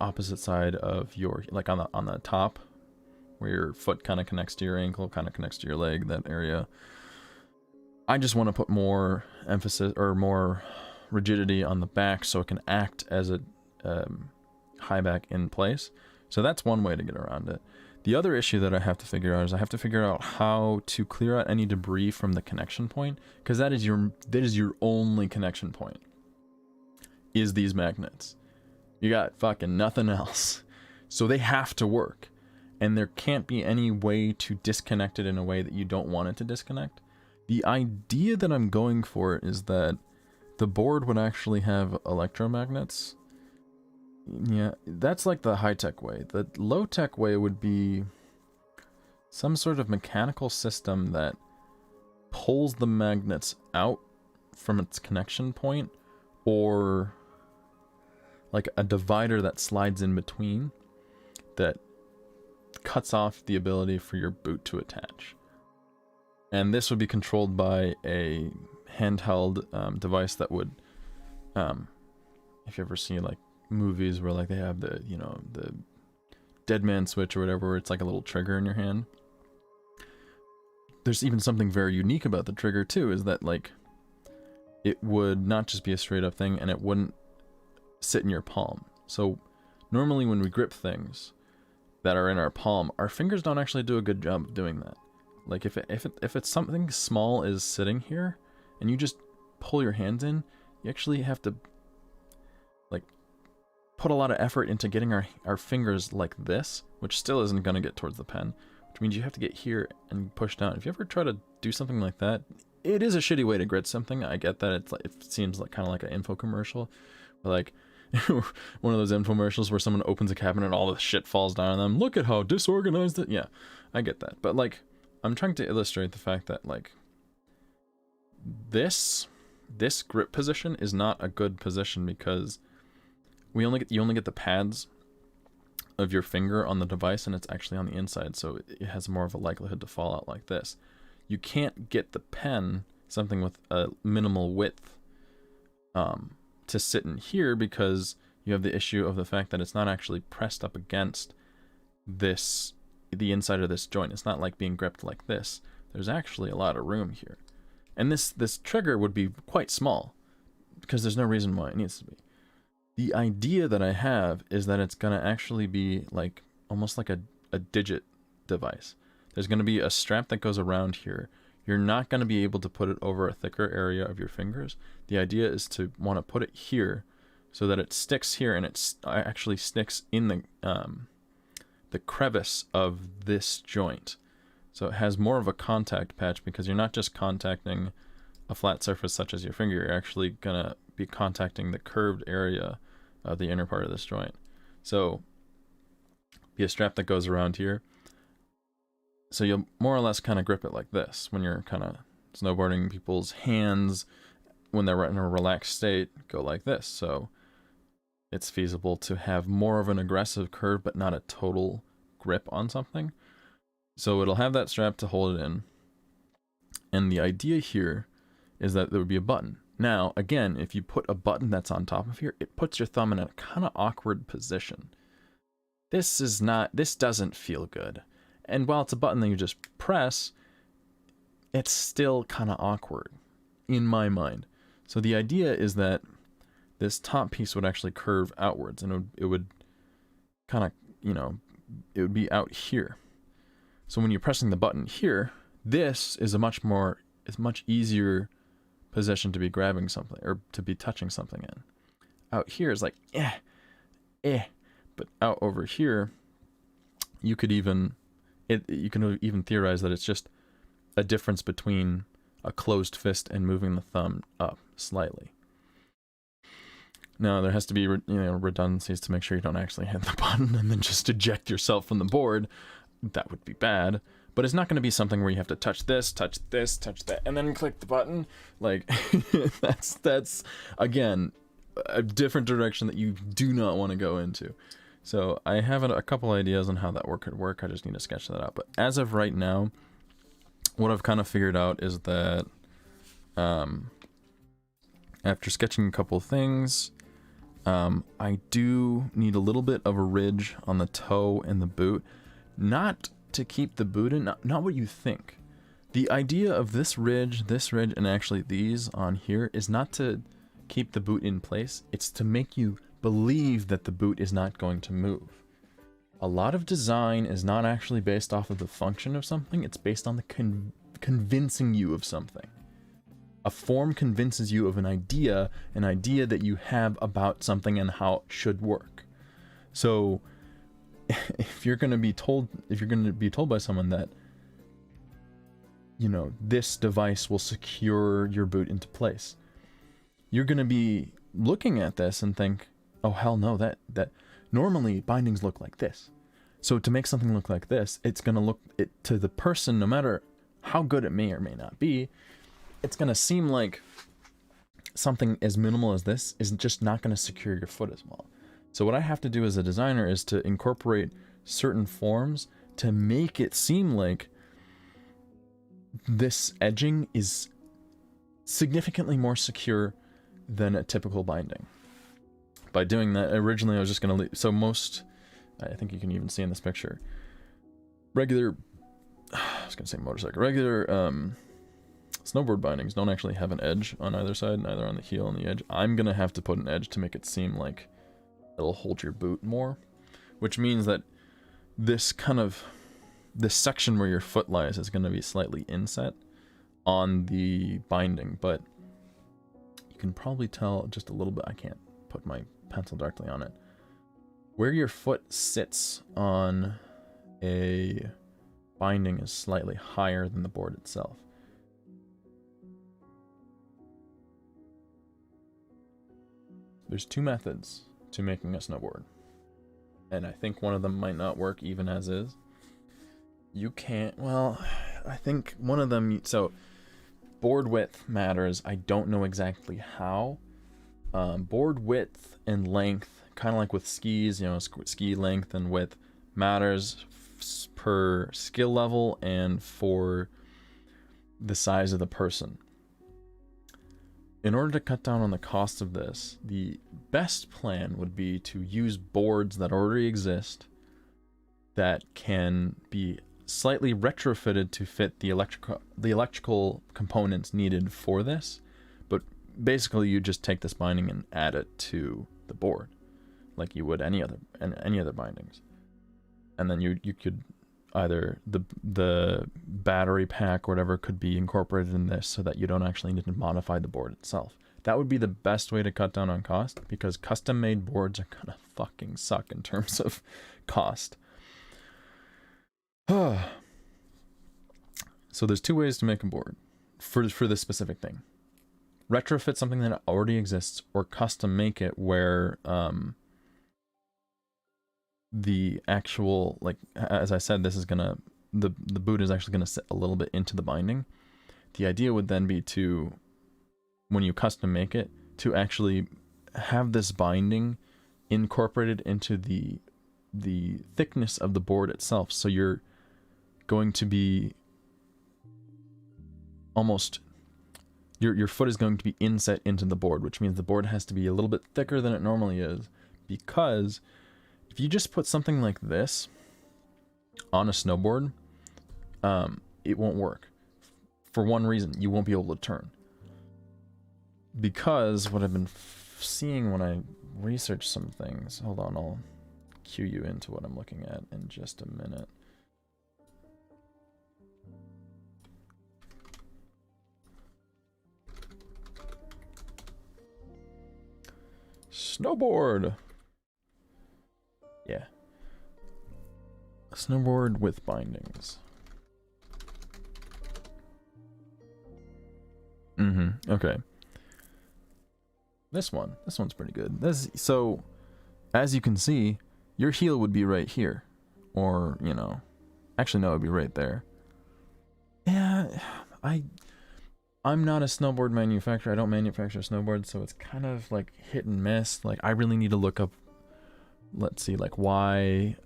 opposite side of your, like on the top, where your foot kind of connects to your ankle, kind of connects to your leg, that area. I just want to put more emphasis or more rigidity on the back so it can act as a high back in place. So that's one way to get around it. The other issue that I have to figure out is I have to figure out how to clear out any debris from the connection point, because that is your only connection point, is these magnets. You got fucking nothing else. So they have to work. And there can't be any way to disconnect it in a way that you don't want it to disconnect. The idea that I'm going for is that the board would actually have electromagnets. Yeah, that's like the high-tech way. The low-tech way would be some sort of mechanical system that pulls the magnets out from its connection point, or like a divider that slides in between that cuts off the ability for your boot to attach. And this would be controlled by a handheld device that would, if you ever see like movies where like they have the, you know, the dead man switch or whatever, where it's like a little trigger in your hand. There's even something very unique about the trigger too, is that like it would not just be a straight up thing, and it wouldn't sit in your palm. So normally when we grip things that are in our palm, our fingers don't actually do a good job of doing that. Like if it's something small is sitting here and you just pull your hands in, you actually have to like put a lot of effort into getting our fingers like this, which still isn't going to get towards the pen, which means you have to get here and push down. If you ever try to do something like that, it is a shitty way to grit something. I get that. It's like, it seems like kind of like an info commercial, but like one of those infomercials where someone opens a cabinet and all the shit falls down on them. Look at how disorganized it. Yeah, I get that. But like, I'm trying to illustrate the fact that like this grip position is not a good position, because you only get the pads of your finger on the device, and it's actually on the inside, so it has more of a likelihood to fall out like this. You can't get the pen, something with a minimal width, to sit in here, because you have the issue of the fact that it's not actually pressed up against the inside of this joint. It's not like being gripped like this. There's actually a lot of room here. And this trigger would be quite small, because there's no reason why it needs to be. The idea that I have is that it's going to actually be like almost like a digit device. There's going to be a strap that goes around here. You're not going to be able to put it over a thicker area of your fingers. The idea is to want to put it here so that it sticks here, and it actually sticks in the crevice of this joint. So it has more of a contact patch, because you're not just contacting a flat surface such as your finger, you're actually going to be contacting the curved area of the inner part of this joint. So be a strap that goes around here. So you'll more or less kind of grip it like this when you're kind of snowboarding. People's hands, when they're in a relaxed state, go like this. So it's feasible to have more of an aggressive curve, but not a total grip on something. So it'll have that strap to hold it in. And the idea here is that there would be a button. Now, again, if you put a button that's on top of here, it puts your thumb in a kind of awkward position. This doesn't feel good. And while it's a button that you just press, it's still kind of awkward, in my mind. So the idea is that this top piece would actually curve outwards, and it would kind of, you know, it would be out here. So when you're pressing the button here, this is a much easier position to be grabbing something, or to be touching something in. Out here is like, but out over here, you can even theorize that it's just a difference between a closed fist and moving the thumb up slightly. Now, there has to be, redundancies to make sure you don't actually hit the button and then just eject yourself from the board. That would be bad. But it's not going to be something where you have to touch this, touch that, and then click the button. Like, that's again, a different direction that you do not want to go into. So I have a couple ideas on how that could work. I just need to sketch that out. But as of right now, what I've kind of figured out is that after sketching a couple of things, I do need a little bit of a ridge on the toe and the boot. Not to keep the boot in, not what you think. The idea of this ridge, and actually these on here is not to keep the boot in place. It's to make you believe that the boot is not going to move. A lot of design is not actually based off of the function of something. It's based on the convincing you of something. A form convinces you of an idea that you have about something and how it should work. So if you're going to be told by someone that, you know, this device will secure your boot into place, you're going to be looking at this and think, oh hell no, that normally bindings look like this. So to make something look like this, it's going to look to the person, no matter how good it may or may not be, it's going to seem like something as minimal as this is just not going to secure your foot as well. So what I have to do as a designer is to incorporate certain forms to make it seem like this edging is significantly more secure than a typical binding. By doing that, originally I was just going to leave, so most, I think you can even see in this picture, regular snowboard bindings don't actually have an edge on either side, neither on the heel and the edge. I'm going to have to put an edge to make it seem like it'll hold your boot more, which means that this section where your foot lies is going to be slightly inset on the binding, but you can probably tell just a little bit. I can't put my pencil directly on it. Where your foot sits on a binding is slightly higher than the board itself. There's two methods to making a snowboard, and I think one of them might not work even as is. You can't, well, I think one of them, so board width matters. I don't know exactly how. Board width and length, kind of like with skis, you know, ski length and width matters per skill level and for the size of the person. In order to cut down on the cost of this, the best plan would be to use boards that already exist that can be slightly retrofitted to fit the electrical components needed for this. But basically you just take this binding and add it to the board like you would any other bindings. And then you could either the battery pack or whatever could be incorporated in this so that you don't actually need to modify the board itself. That would be the best way to cut down on cost, because custom made boards are gonna fucking suck in terms of cost. So there's two ways to make a board for this specific thing. Retrofit something that already exists, or custom make it where the actual, like, as I said, this is gonna, the boot is actually gonna sit a little bit into the binding. The idea would then be to, when you custom make it, to actually have this binding incorporated into the thickness of the board itself. So you're going to be almost, your foot is going to be inset into the board, which means the board has to be a little bit thicker than it normally is, because if you just put something like this on a snowboard, it won't work. For one reason, you won't be able to turn. Because what I've been seeing when I research some things. Hold on, I'll cue you into what I'm looking at in just a minute. Snowboard. Yeah. Snowboard with bindings. Okay. This one's pretty good. So, as you can see, your heel would be right here. Or, you know, actually no, it would be right there. Yeah, I'm not a snowboard manufacturer. I don't manufacture snowboards, so it's kind of like hit and miss. Like, I really need to look up, let's see, like why,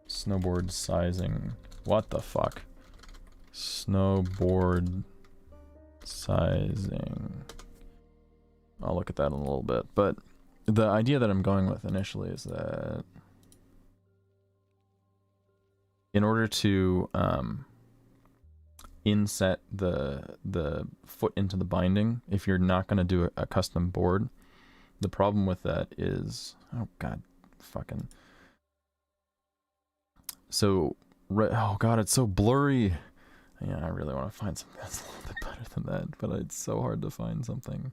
snowboard sizing. What the fuck? Snowboard sizing. I'll look at that in a little bit, but the idea that I'm going with initially is that in order to inset the foot into the binding, if you're not going to do a custom board, the problem with that is, oh god, fucking, so oh god, it's so blurry. Yeah, I really want to find something that's a little bit better than that, but it's so hard to find something.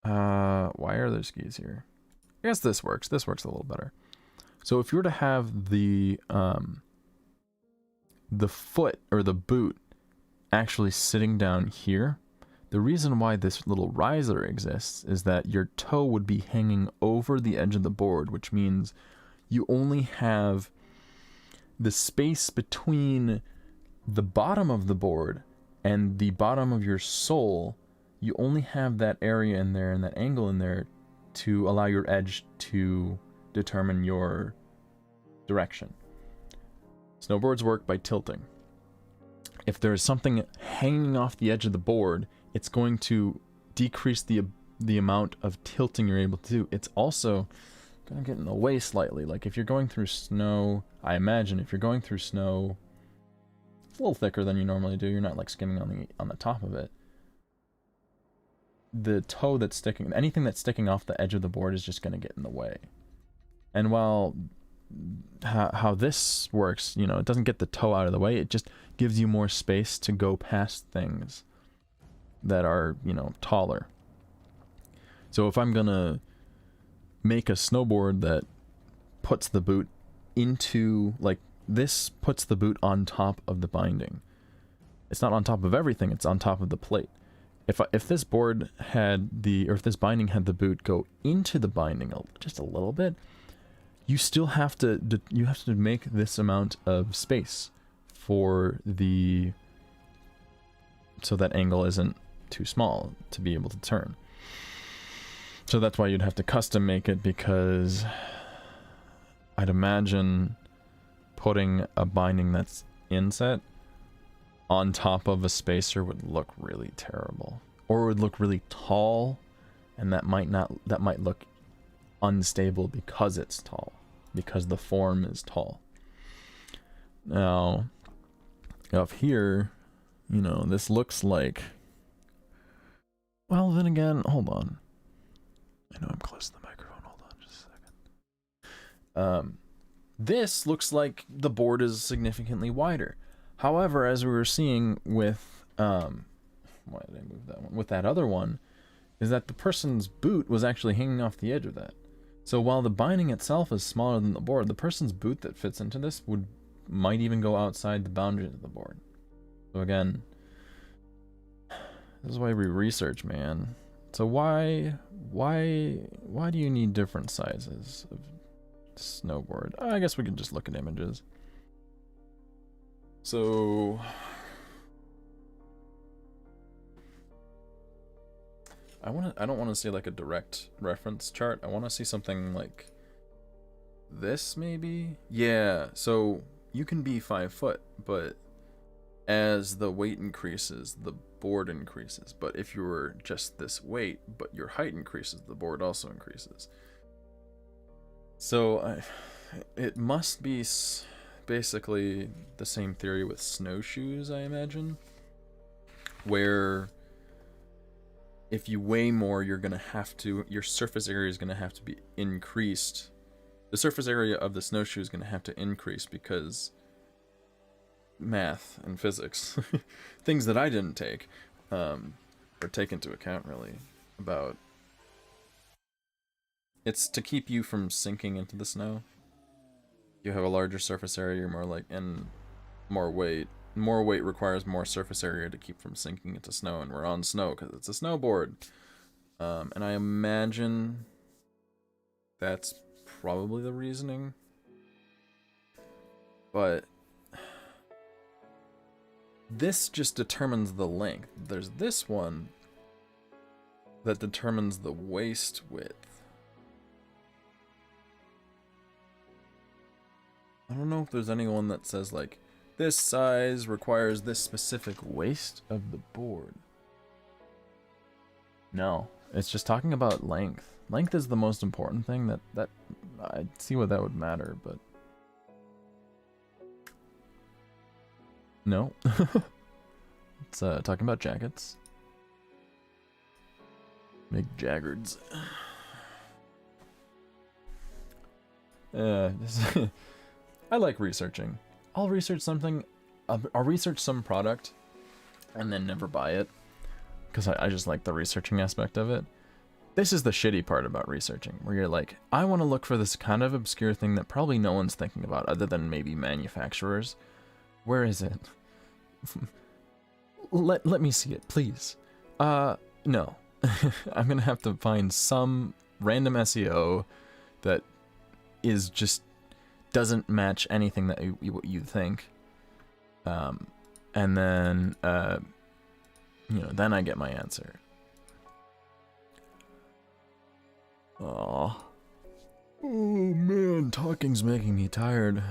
Why are there skis here? I guess this works. This works a little better. So if you were to have the foot or the boot actually sitting down here, the reason why this little riser exists is that your toe would be hanging over the edge of the board, which means you only have the space between the bottom of the board and the bottom of your sole. You only have that area in there and that angle in there to allow your edge to determine your direction. Snowboards work by tilting. If there's something hanging off the edge of the board, it's going to decrease the amount of tilting you're able to do. It's also going to get in the way slightly. Like if you're going through snow, I imagine if you're going through snow, it's a little thicker than you normally do. You're not like skimming on the top of it. The toe that's sticking, anything that's sticking off the edge of the board is just going to get in the way. And while how this works, you know, it doesn't get the toe out of the way, it just gives you more space to go past things that are, you know, taller. So if I'm gonna make a snowboard that puts the boot into, like, this puts the boot on top of the binding. It's not on top of everything, it's on top of the plate. If this board had if this binding had the boot go into the binding just a little bit, you still have to make this amount of space for so that angle isn't too small to be able to turn. So that's why you'd have to custom make it, because I'd imagine putting a binding that's inset on top of a spacer would look really terrible, or it would look really tall, and that might look unstable because it's tall, because the form is tall. Now up here, you know, this looks like, well, then again, hold on, I know I'm close to the microphone, hold on just a second. This looks like the board is significantly wider. However, as we were seeing with why did I move that one? With that other one, is that the person's boot was actually hanging off the edge of that. So while the binding itself is smaller than the board, the person's boot that fits into this might even go outside the boundaries of the board. So again, this is why we research, man. So why do you need different sizes of snowboard? I guess we can just look at images. So I don't want to see like a direct reference chart. I want to see something like this maybe. Yeah, so you can be 5 foot, but as the weight increases, the board increases. But if you were just this weight, but your height increases, the board also increases. So it must be basically the same theory with snowshoes, I imagine, where if you weigh more, you're gonna have to, your surface area is gonna have to be increased. The surface area of the snowshoe is gonna have to increase because math and physics, things that I didn't take, or take into account really, about, it's to keep you from sinking into the snow. You have a larger surface area, you're more like, and more weight. More weight requires more surface area to keep from sinking into snow, and we're on snow because it's a snowboard. And I imagine that's probably the reasoning. But this just determines the length. There's this one that determines the waist width. I don't know if there's anyone that says like, this size requires this specific waist of the board. No, it's just talking about length. Length is the most important thing. That I see what that would matter, but no. It's talking about jackets. Big jaggards. I like researching. I'll research something, I'll research some product, and then never buy it, because I just like the researching aspect of it. This is the shitty part about researching, where you're like, I want to look for this kind of obscure thing that probably no one's thinking about, other than maybe manufacturers. Where is it? Let me see it, please. No. I'm gonna have to find some random SEO that is just doesn't match anything that you think, and then then I get my answer. Oh man, talking's making me tired.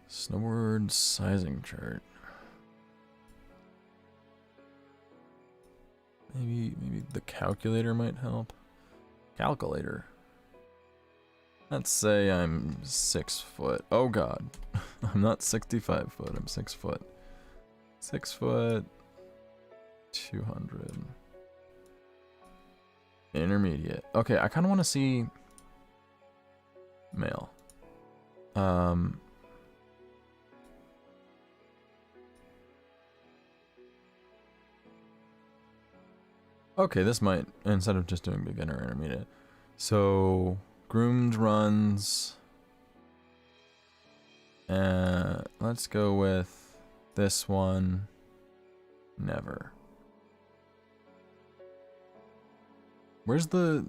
Snowboard sizing chart. Maybe the calculator might help. Calculator. Let's say I'm 6 foot. Oh god. I'm not 65 foot, I'm 6 foot. 6 foot 200. Intermediate. Okay, I kinda wanna see male. Okay, this might, instead of just doing beginner intermediate. So, groomed runs. Let's go with this one. Never. Where's the...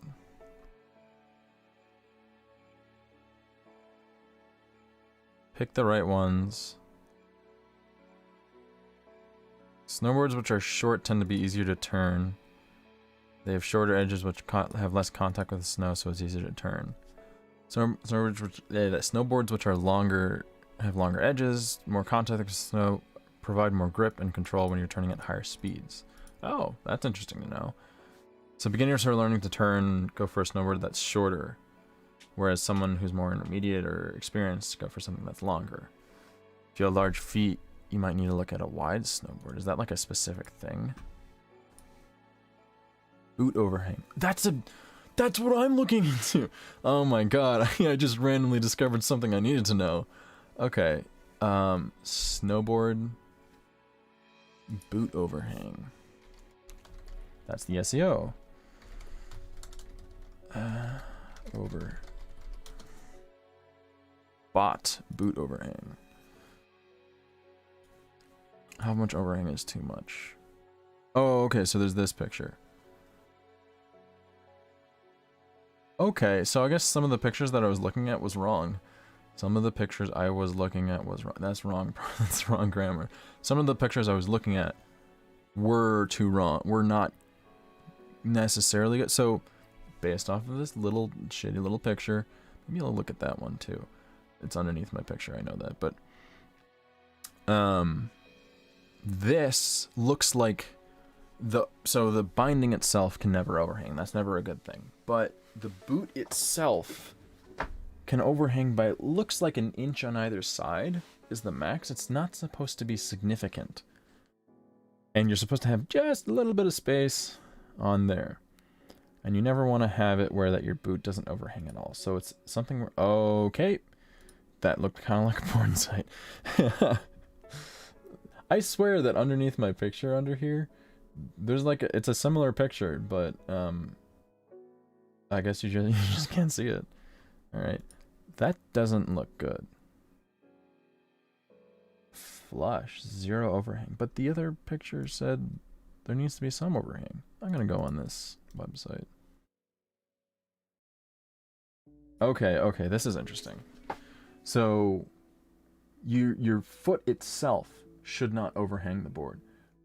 Pick the right ones. Snowboards which are short tend to be easier to turn. They have shorter edges which have less contact with the snow, so it's easier to turn. Snowboards which are longer have longer edges, more contact with the snow, provide more grip and control when you're turning at higher speeds. Oh, that's interesting to know. So beginners who are learning to turn go for a snowboard that's shorter, whereas someone who's more intermediate or experienced go for something that's longer. If you have large feet, you might need to look at a wide snowboard. Is that like a specific thing? Boot overhang. That's what I'm looking into. Oh my god, I just randomly discovered something I needed to know. Okay, snowboard boot overhang. That's the SEO. Bot boot overhang. How much overhang is too much? Oh, okay, so there's this picture. Okay, so I guess some of the pictures that I was looking at was wrong. Some of the pictures I was looking at was wrong. That's wrong. That's wrong grammar. Some of the pictures I was looking at were too wrong. Were not necessarily good. So, based off of this little shitty little picture, maybe I'll look at that one too. It's underneath my picture, I know that, but this looks like So the binding itself can never overhang. That's never a good thing. But the boot itself can overhang by, it looks like an inch on either side is the max. It's not supposed to be significant. And you're supposed to have just a little bit of space on there. And you never want to have it where that your boot doesn't overhang at all. So it's something where, okay, that looked kind of like a porn site. I swear that underneath my picture under here, there's like it's a similar picture, but I guess you just can't see it. All right, that doesn't look good. Flush, 0 overhang, but the other picture said there needs to be some overhang. I'm gonna go on this website. Okay, this is interesting. So your foot itself should not overhang the board,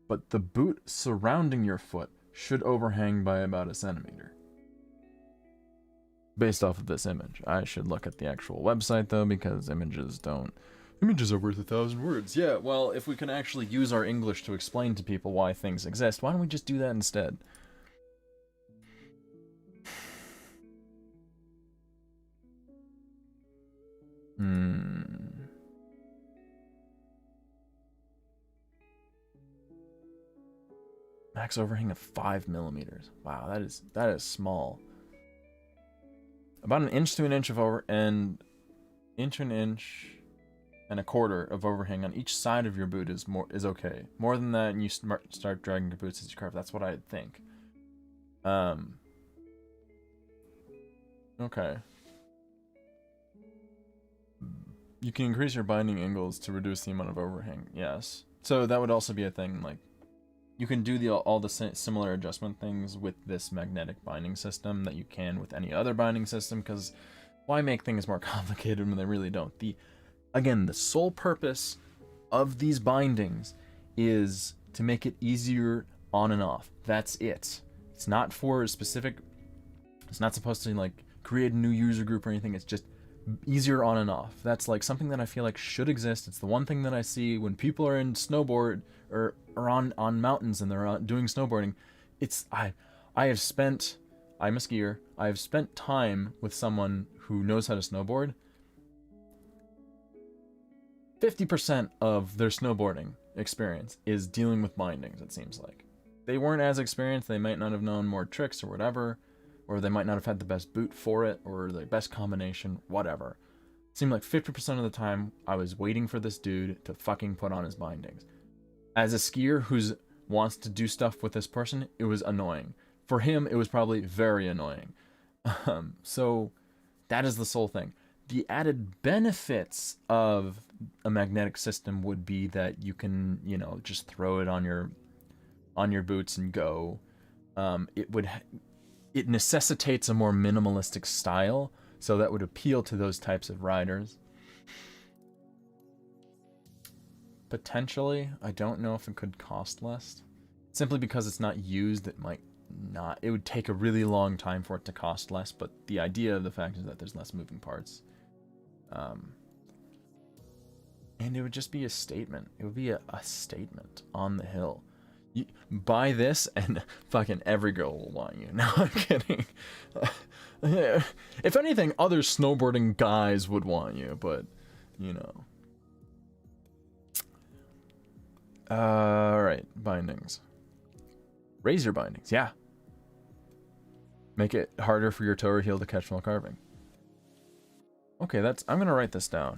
but the boot surrounding your foot should overhang by about 1 centimeter. Based off of this image. I should look at the actual website though, because images are worth 1,000 words. Yeah, well, if we can actually use our English to explain to people why things exist, why don't we just do that instead? Max overhang of 5 millimeters. Wow, that is small. About 1 inch to 1 inch of an inch and a quarter of overhang on each side of your boot is okay. More than that, and you start dragging your boots as you carve. That's what I think. Okay. You can increase your binding angles to reduce the amount of overhang. Yes. So that would also be a thing. Like, you can do all the similar adjustment things with this magnetic binding system that you can with any other binding system, because why make things more complicated when they really don't? Again, the sole purpose of these bindings is to make it easier on and off. That's it. It's not for a specific, it's not supposed to like create a new user group or anything. It's just easier on and off. That's like something that I feel like should exist. It's the one thing that I see when people are in snowboard or on mountains and they're doing snowboarding. I'm a skier. I have spent time with someone who knows how to snowboard. 50% of their snowboarding experience is dealing with bindings, it seems like. They weren't as experienced, they might not have known more tricks or whatever, or they might not have had the best boot for it, or the best combination, whatever. It seemed like 50% of the time, I was waiting for this dude to fucking put on his bindings. As a skier who wants to do stuff with this person, it was annoying. For him, it was probably very annoying. So, that is the sole thing. The added benefits of a magnetic system would be that you can, just throw it on your boots and go. It necessitates a more minimalistic style, so that would appeal to those types of riders. Potentially, I don't know if it could cost less. Simply because it's not used, it might not. It would take a really long time for it to cost less, but the idea of the fact is that there's less moving parts. And it would just be a statement. It would be a statement on the hill. You buy this and fucking every girl will want you. No, I'm kidding. If anything, other snowboarding guys would want you, but, Alright, bindings. Raise your bindings, yeah. Make it harder for your toe or heel to catch while carving. Okay, I'm gonna write this down.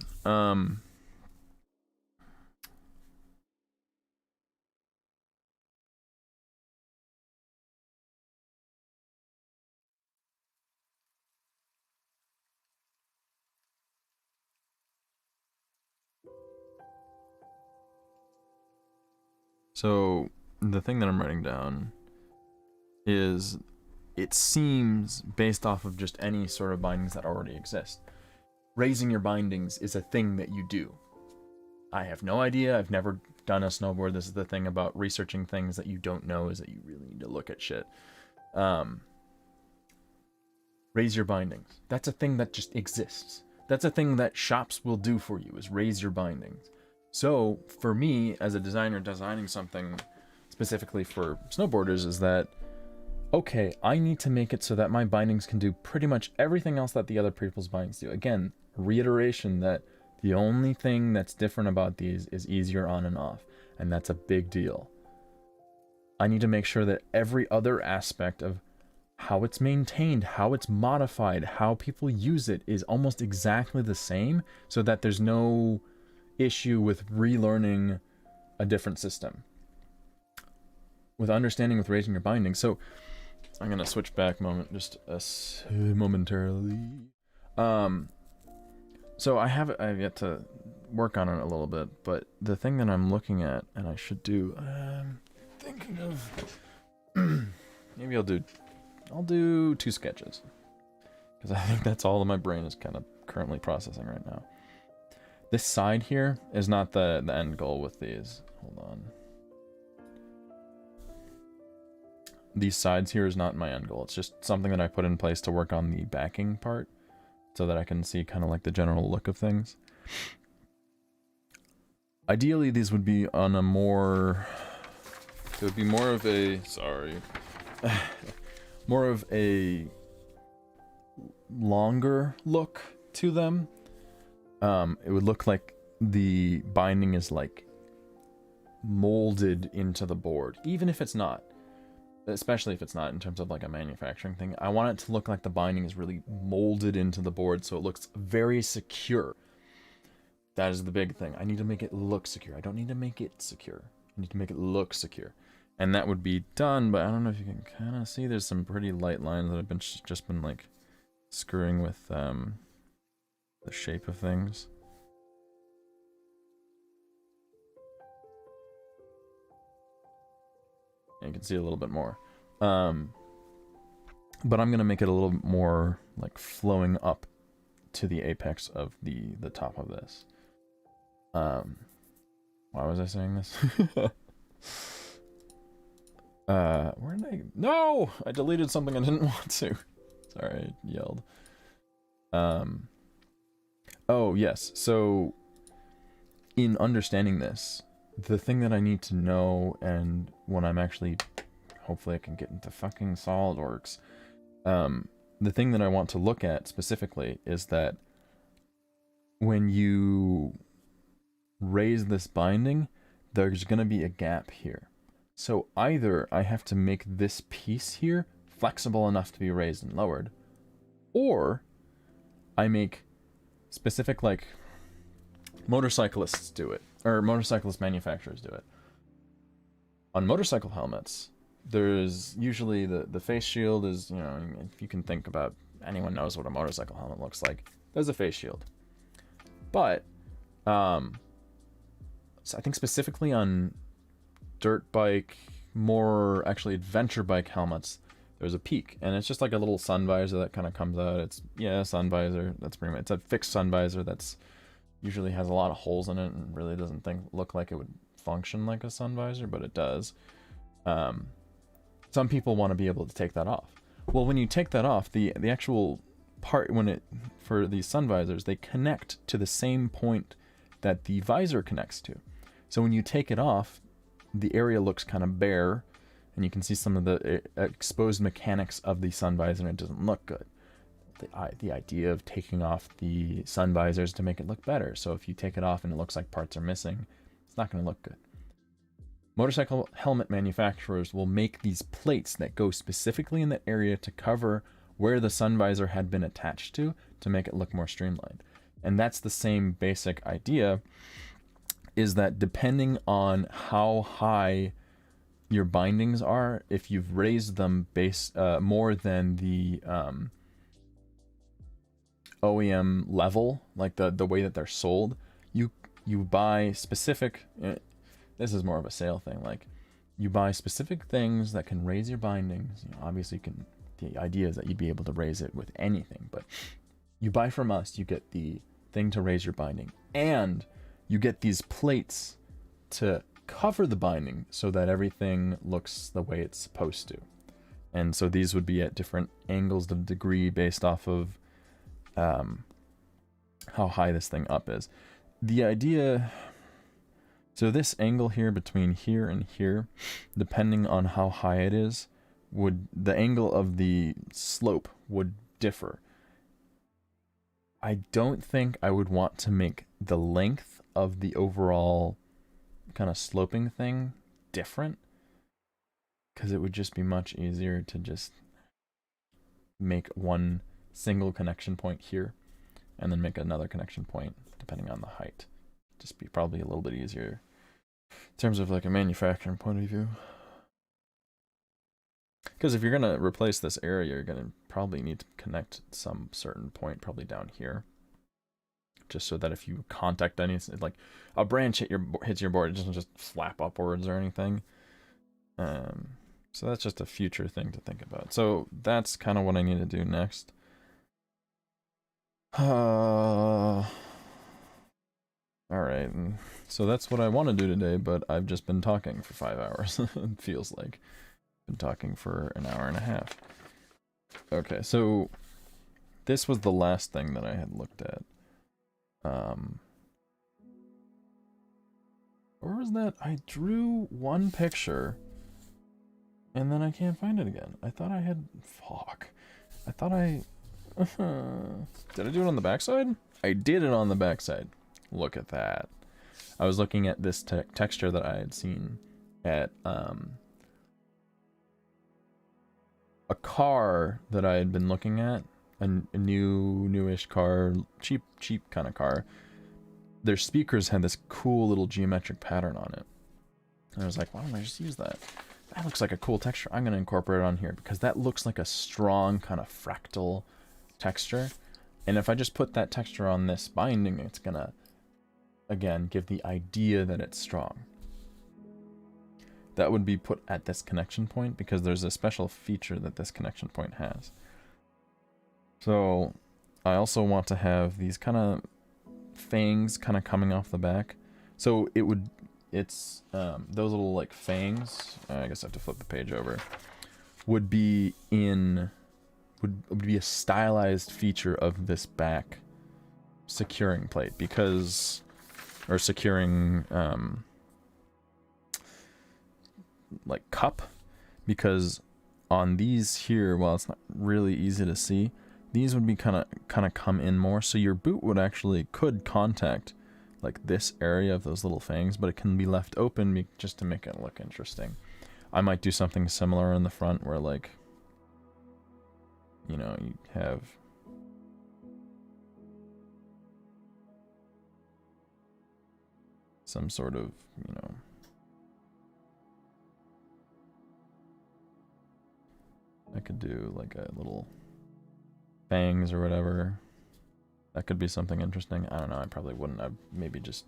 So, the thing that I'm writing down is, it seems, based off of just any sort of bindings that already exist, raising your bindings is a thing that you do. I have no idea. I've never done a snowboard. This is the thing about researching things that you don't know, is that you really need to look at shit. Raise your bindings. That's a thing that just exists. That's a thing that shops will do for you, is raise your bindings. So, for me, as a designer designing something, specifically for snowboarders, is that, okay, I need to make it so that my bindings can do pretty much everything else that the other people's bindings do. Again, reiteration that the only thing that's different about these is easier on and off, and that's a big deal. I need to make sure that every other aspect of how it's maintained, how it's modified, how people use it is almost exactly the same, so that there's no issue with relearning a different system. With understanding with raising your bindings. So I'm gonna switch back momentarily. So I've yet to work on it a little bit, but the thing that I'm looking at, and I should do, thinking of, maybe I'll do 2 sketches, because I think that's all that my brain is kind of currently processing right now. This side here is not the end goal with these. Hold on. These sides here is not my end goal. It's just something that I put in place to work on the backing part, so that I can see kind of like the general look of things. Ideally, these would be on a more... It would be more of a... Sorry. More of a longer look to them. It would look like the binding is like molded into the board, even if it's not. Especially if it's not in terms of like a manufacturing thing. I want it to look like the binding is really molded into the board, so it looks very secure. That is the big thing. I need to make it look secure. I don't need to make it secure. I need to make it look secure. And that would be done, but I don't know if you can kind of see, there's some pretty light lines that I've been just been like screwing with the shape of things. And you can see a little bit more. But I'm going to make it a little more like flowing up to the apex of the top of this. Why was I saying this? Where did I... No! I deleted something I didn't want to. Sorry, I yelled. Oh, yes. So, in understanding this, the thing that I need to know, and when I'm actually... Hopefully I can get into fucking SolidWorks. The thing that I want to look at specifically is that when you raise this binding, there's going to be a gap here. So either I have to make this piece here flexible enough to be raised and lowered, or I make specific, like, motorcyclists do it, or motorcyclist manufacturers do it. On motorcycle helmets, there's usually the face shield is, you know, if you can think about, anyone knows what a motorcycle helmet looks like, there's a face shield. But, so I think specifically on dirt bike, more actually adventure bike helmets, there's a peak, and it's just like a little sun visor that kind of comes out. It's, yeah, a sun visor, that's pretty much, it's a fixed sun visor that's usually has a lot of holes in it and really doesn't look like it would function like a sun visor, but it does. Some people want to be able to take that off. Well, when you take that off, the actual part, for these sun visors, they connect to the same point that the visor connects to. So when you take it off, the area looks kind of bare, and you can see some of the exposed mechanics of the sun visor, and it doesn't look good. The idea of taking off the sun visors to make it look better. So if you take it off and it looks like parts are missing, it's not going to look good. Motorcycle helmet manufacturers will make these plates that go specifically in the area to cover where the sun visor had been attached to make it look more streamlined. And that's the same basic idea, is that depending on how high your bindings are, if you've raised them more than the OEM level, like the way that they're sold, you buy specific... This is more of a sale thing. Like, you buy specific things that can raise your bindings. You know, obviously, the idea is that you'd be able to raise it with anything, but you buy from us, you get the thing to raise your binding, and you get these plates to cover the binding so that everything looks the way it's supposed to. And so these would be at different angles of degree based off of how high this thing up is. The idea... So this angle here between here and here, depending on how high it is, the angle of the slope would differ. I don't think I would want to make the length of the overall kind of sloping thing different, because it would just be much easier to just make one single connection point here and then make another connection point depending on the height. Just be probably a little bit easier in terms of like a manufacturing point of view. Because if you're going to replace this area, you're going to probably need to connect some certain point, probably down here. Just so that if you contact anything, like a branch hits your board, it doesn't just flap upwards or anything. So that's just a future thing to think about. So that's kind of what I need to do next. Alright, so that's what I want to do today, but I've just been talking for 5 hours. It feels like I've been talking for an hour and a half. Okay, so this was the last thing that I had looked at. Where was that? I drew one picture and then I can't find it again. I thought I had... Fuck. I thought I... Did I do it on the backside? I did it on the backside. Look at that. I was looking at this texture that I had seen at a car that I had been looking at. A newish car, cheap kind of car. Their speakers had this cool little geometric pattern on it. And I was like, why don't I just use that? That looks like a cool texture. I'm going to incorporate it on here because that looks like a strong kind of fractal texture. And if I just put that texture on this binding, it's going to, again, give the idea that it's strong. That would be put at this connection point because there's a special feature that this connection point has. So I also want to have these kind of fangs kind of coming off the back. So it's those little like fangs, I guess I have to flip the page over, would be a stylized feature of this back securing plate because, or securing like cup, because on these here, while it's not really easy to see, these would be kind of come in more, so your boot could contact like this area of those little fangs, but it can be left open just to make it look interesting. I might do something similar in the front where, like, you know, you have some sort of, you know, I could do like a little fangs or whatever. That could be something interesting. I don't know, I probably wouldn't. I'd maybe just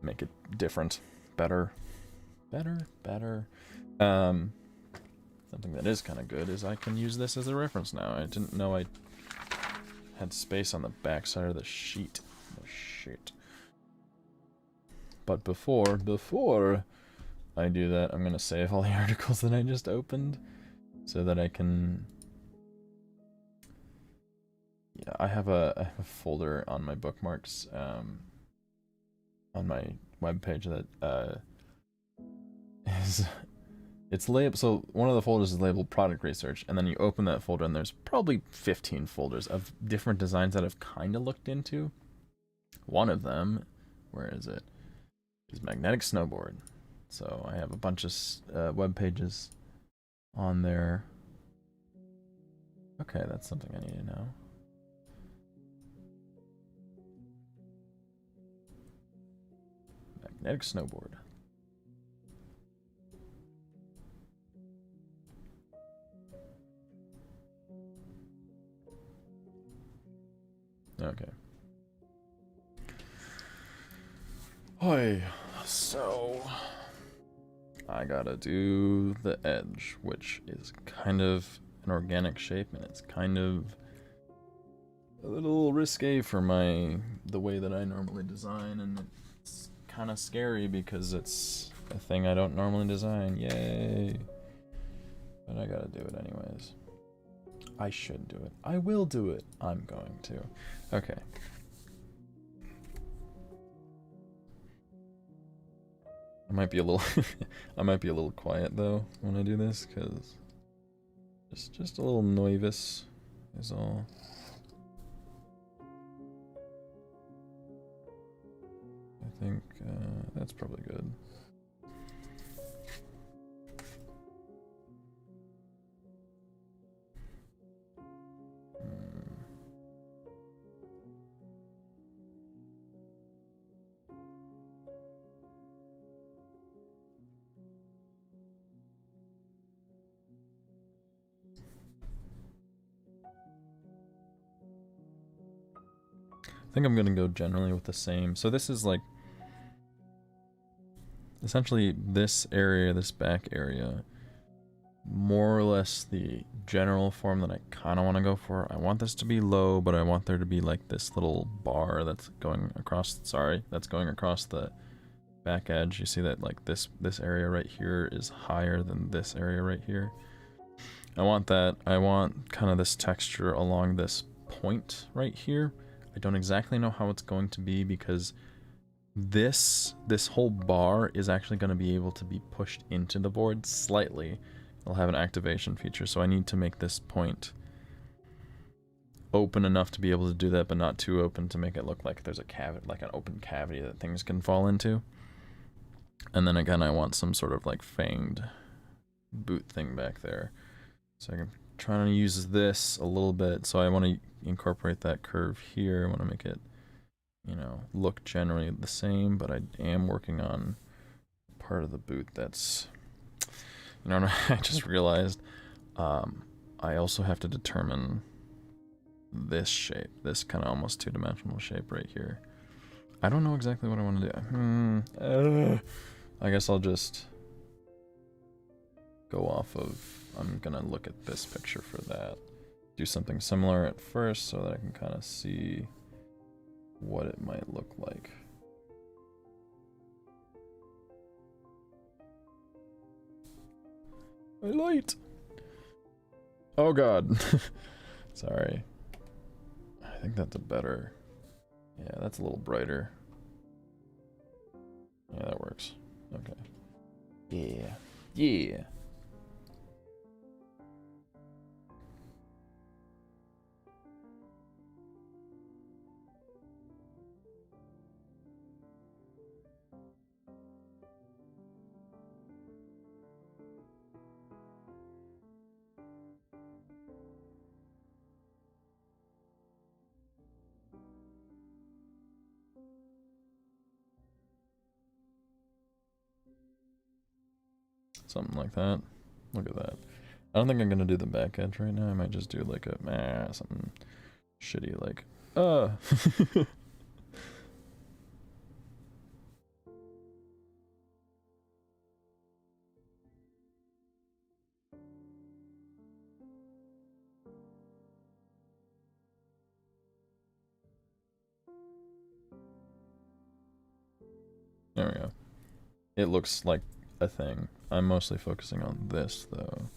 make it different. Better. Something that is kind of good is I can use this as a reference now. I didn't know I had space on the back side of the sheet. Oh, shit. But before I do that, I'm going to save all the articles that I just opened so that I can... Yeah, I have a folder on my bookmarks on my webpage that it's labeled. So one of the folders is labeled product research, and then you open that folder and there's probably 15 folders of different designs that I've kind of looked into. One of them, where is it? Is magnetic snowboard. So I have a bunch of web pages on there. Okay, that's something I need to know. Magnetic snowboard. Okay. Oi. So I gotta do the edge, which is kind of an organic shape, and it's kind of a little risque for the way that I normally design, and it's kind of scary because it's a thing I don't normally design. Yay! But I gotta do it anyways. I should do it. I will do it. I'm going to. Okay. I might be a little I might be a little quiet though when I do this, because just a little nervous is all. I think that's probably good. I think I'm gonna go generally with the same. So this is like essentially this area, this back area, more or less the general form that I kind of want to go for. I want this to be low, but I want there to be like this little bar that's going across, that's going across the back edge. You see that like this area right here is higher than this area right here. I want that. I want kind of this texture along this point right here. I don't exactly know how it's going to be, because this whole bar is actually going to be able to be pushed into the board slightly. It'll have an activation feature, so I need to make this point open enough to be able to do that, but not too open to make it look like there's a cavity, like an open cavity that things can fall into. And then again, I want some sort of like fanged boot thing back there. So I'm trying to use this a little bit. So I want to incorporate that curve here. I want to make it, you know, look generally the same, but I am working on part of the boot that's, you know, I just realized I also have to determine this shape, this kind of almost two-dimensional shape right here. I don't know exactly what I want to do. I guess I'll just go off of, I'm gonna look at this picture for that. Do something similar at first so that I can kind of see what it might look like. My light! Oh god. Sorry. I think that's a better... Yeah, that's a little brighter. Yeah, that works. Okay. Yeah. Yeah. Something like that. Look at that. I don't think I'm gonna do the back edge right now. I might just do like a something shitty like There we go. It looks like a thing. I'm mostly focusing on this though,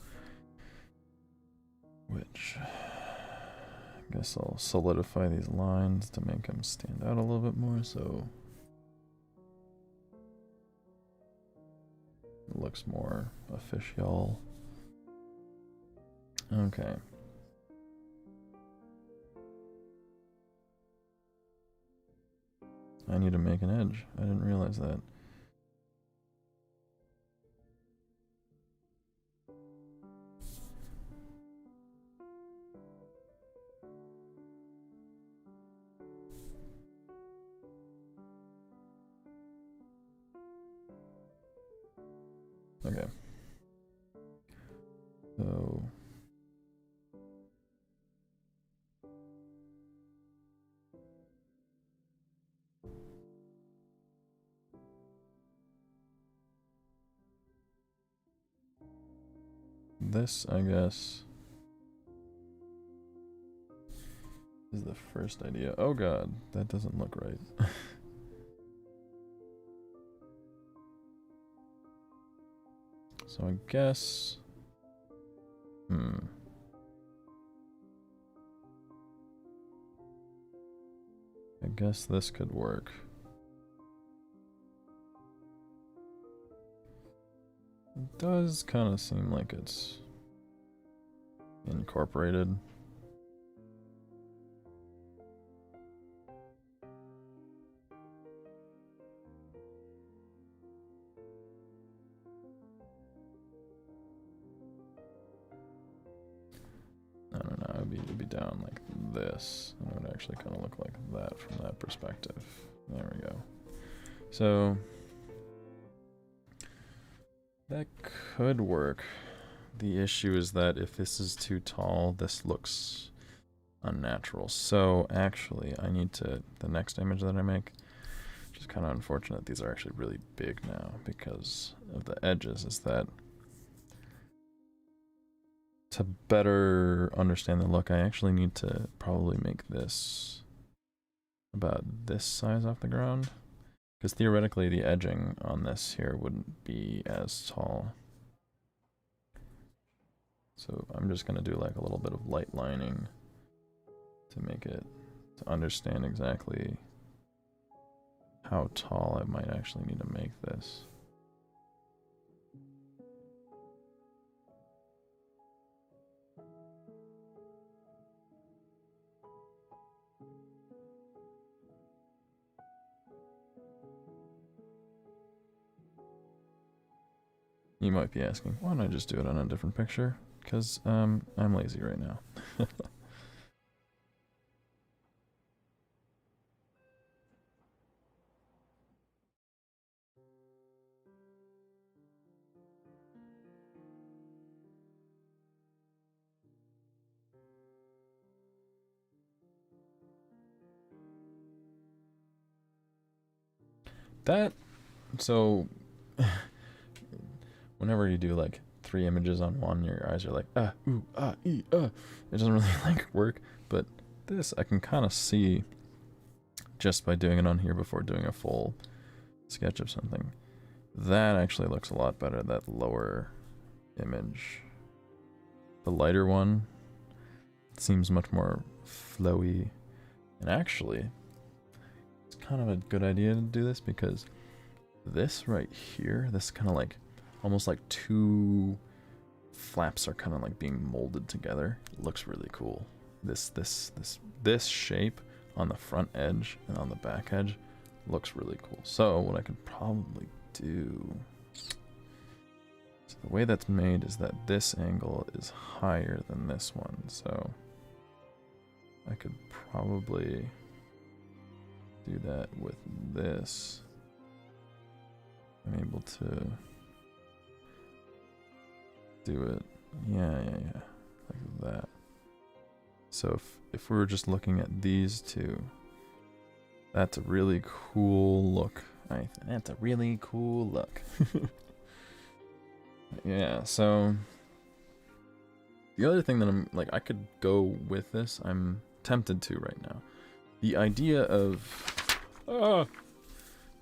which I guess I'll solidify these lines to make them stand out a little bit more, so it looks more official. Okay. I need to make an edge. I didn't realize that. Okay. So this, I guess, is the first idea. Oh god, that doesn't look right. So I guess... I guess this could work. It does kind of seem like it's incorporated. No, it'd be down like this. And it would actually kind of look like that from that perspective. There we go. So that could work. The issue is that if this is too tall, this looks unnatural. So actually, I need to, the next image that I make, which is kind of unfortunate, these are actually really big now because of the edges, is that to better understand the look, I actually need to probably make this about this size off the ground. Because theoretically, the edging on this here wouldn't be as tall. So I'm just going to do like a little bit of light lining to make it, to understand exactly how tall I might actually need to make this. You might be asking, why don't I just do it on a different picture? Because I'm lazy right now. So whenever you do like 3 images on one, your eyes are like, ooh, ee, It doesn't really like work, but this I can kind of see just by doing it on here before doing a full sketch of something. That actually looks a lot better, that lower image. The lighter one seems much more flowy, and actually, it's kind of a good idea to do this because this right here, this kind of like, almost like 2 flaps are kind of like being molded together. It looks really cool. This shape on the front edge and on the back edge looks really cool. So what I could probably do, so the way that's made is that this angle is higher than this one. So I could probably do that with this. I'm able to do it, yeah, like that. So if we were just looking at these two, that's a really cool look. That's a really cool look. Yeah, so the other thing that I'm like, I could go with this, I'm tempted to right now. The idea of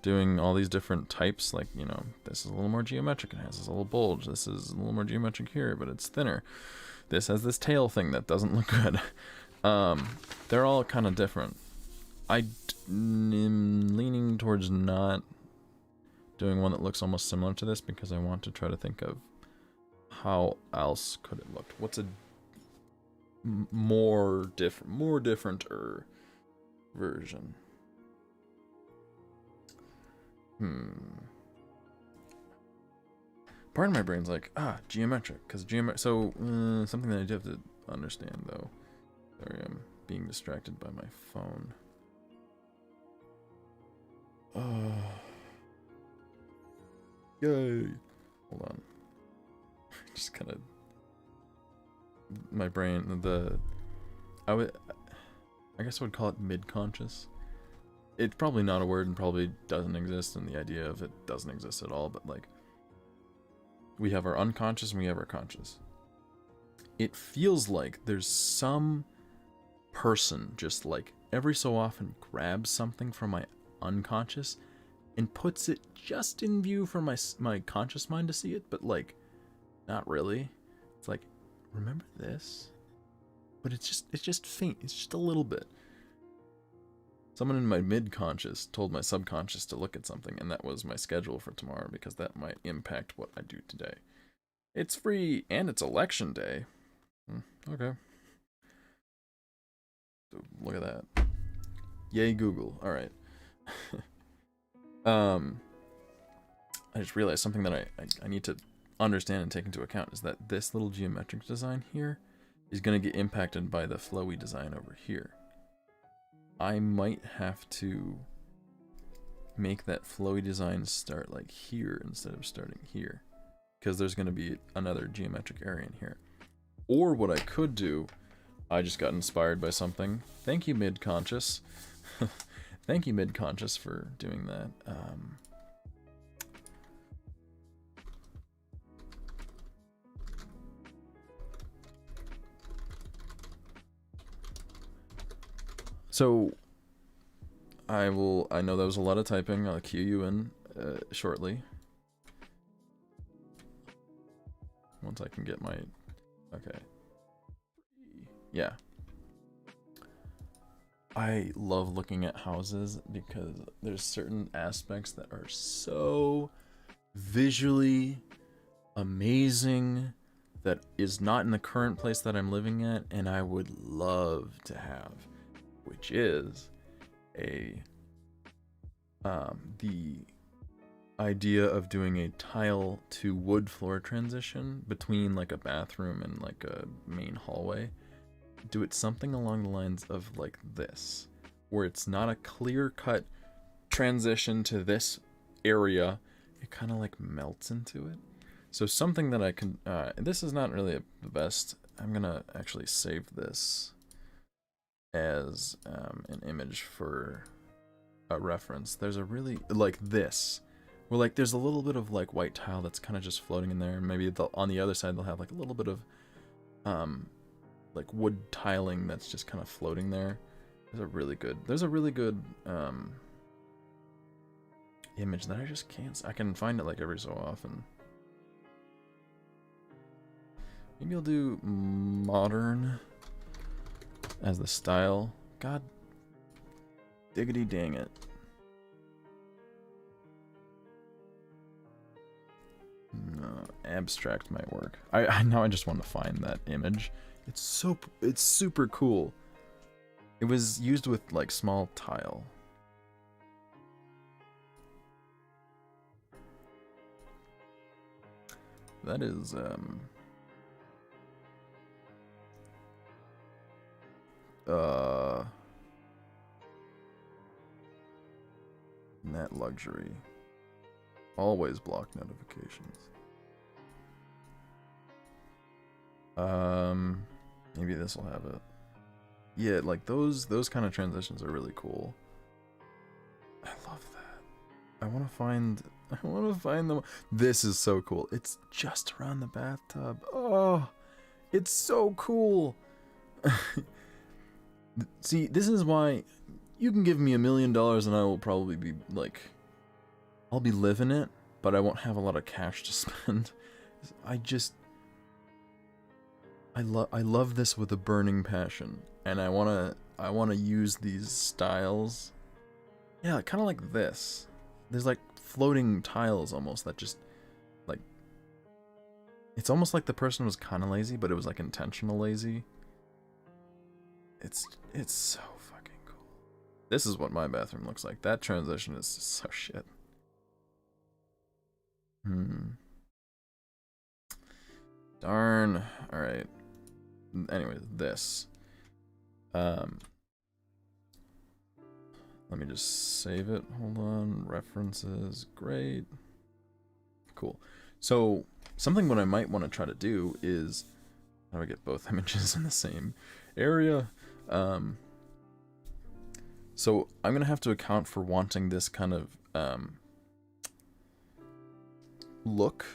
doing all these different types, like, you know, this is a little more geometric, it has this little bulge, this is a little more geometric here, but it's thinner. This has this tail thing that doesn't look good. They're all kind of different. I'm leaning towards not doing one that looks almost similar to this because I want to try to think of how else could it look. What's a more different version? Part of my brain's like, geometric, because so something that I do have to understand though. Sorry, I'm being distracted by my phone. Yay! Hold on. Just kind of my brain. I guess I would call it mid-conscious. It's probably not a word and probably doesn't exist, and the idea of it doesn't exist at all, but like, we have our unconscious and we have our conscious. It feels like there's some person just like every so often grabs something from my unconscious and puts it just in view for my conscious mind to see it, but like, not really. It's like, remember this? But it's just faint, it's just a little bit. Someone in my mid-conscious told my subconscious to look at something, and that was my schedule for tomorrow because that might impact what I do today. It's free and it's election day. Okay. So look at that. Yay, Google. All right. I just realized something that I need to understand and take into account is that this little geometric design here is going to get impacted by the flowy design over here. I might have to make that flowy design start like here instead of starting here, because there's going to be another geometric area in here. Or what I could do, I just got inspired by something. Thank you, Mid-Conscious. Thank you, Mid-Conscious, for doing that. So, I know that was a lot of typing. I'll cue you in shortly. Once I can get my... Okay. Yeah. I love looking at houses because there's certain aspects that are so visually amazing that is not in the current place that I'm living at, and I would love to have, which is the idea of doing a tile to wood floor transition between like a bathroom and like a main hallway. Do it something along the lines of like this, where it's not a clear-cut transition to this area. It kind of like melts into it. So something that I can, this is not really the best. I'm gonna actually save this as an image for a reference. There's a really, like this, where like there's a little bit of like white tile that's kind of just floating in there, and maybe on the other side they'll have like a little bit of like wood tiling that's just kind of floating there. There's a really good image that I just can't, I can find it like every so often. Maybe I'll do modern as the style. God diggity dang it. No, abstract might work. I now I just want to find that image. It's super cool. It was used with like small tile. That is net luxury. Always block notifications. Maybe this will have it. Yeah, like those kind of transitions are really cool. I love that. I want to find them. This is so cool. It's just around the bathtub. Oh, it's so cool. See, this is why you can give me $1 million and I will probably be like, I'll be living it, but I won't have a lot of cash to spend. I love this with a burning passion, and I wanna use these styles. Yeah, kind of like this. There's like floating tiles almost that just like, it's almost like the person was kind of lazy, but it was like intentional lazy. It's so fucking cool. This is what my bathroom looks like. That transition is so shit. Darn. All right. Anyways, this. Let me just save it. Hold on. References. Great. Cool. So something what I might want to try to do is, how do I get both images in the same area? So I'm gonna have to account for wanting this kind of look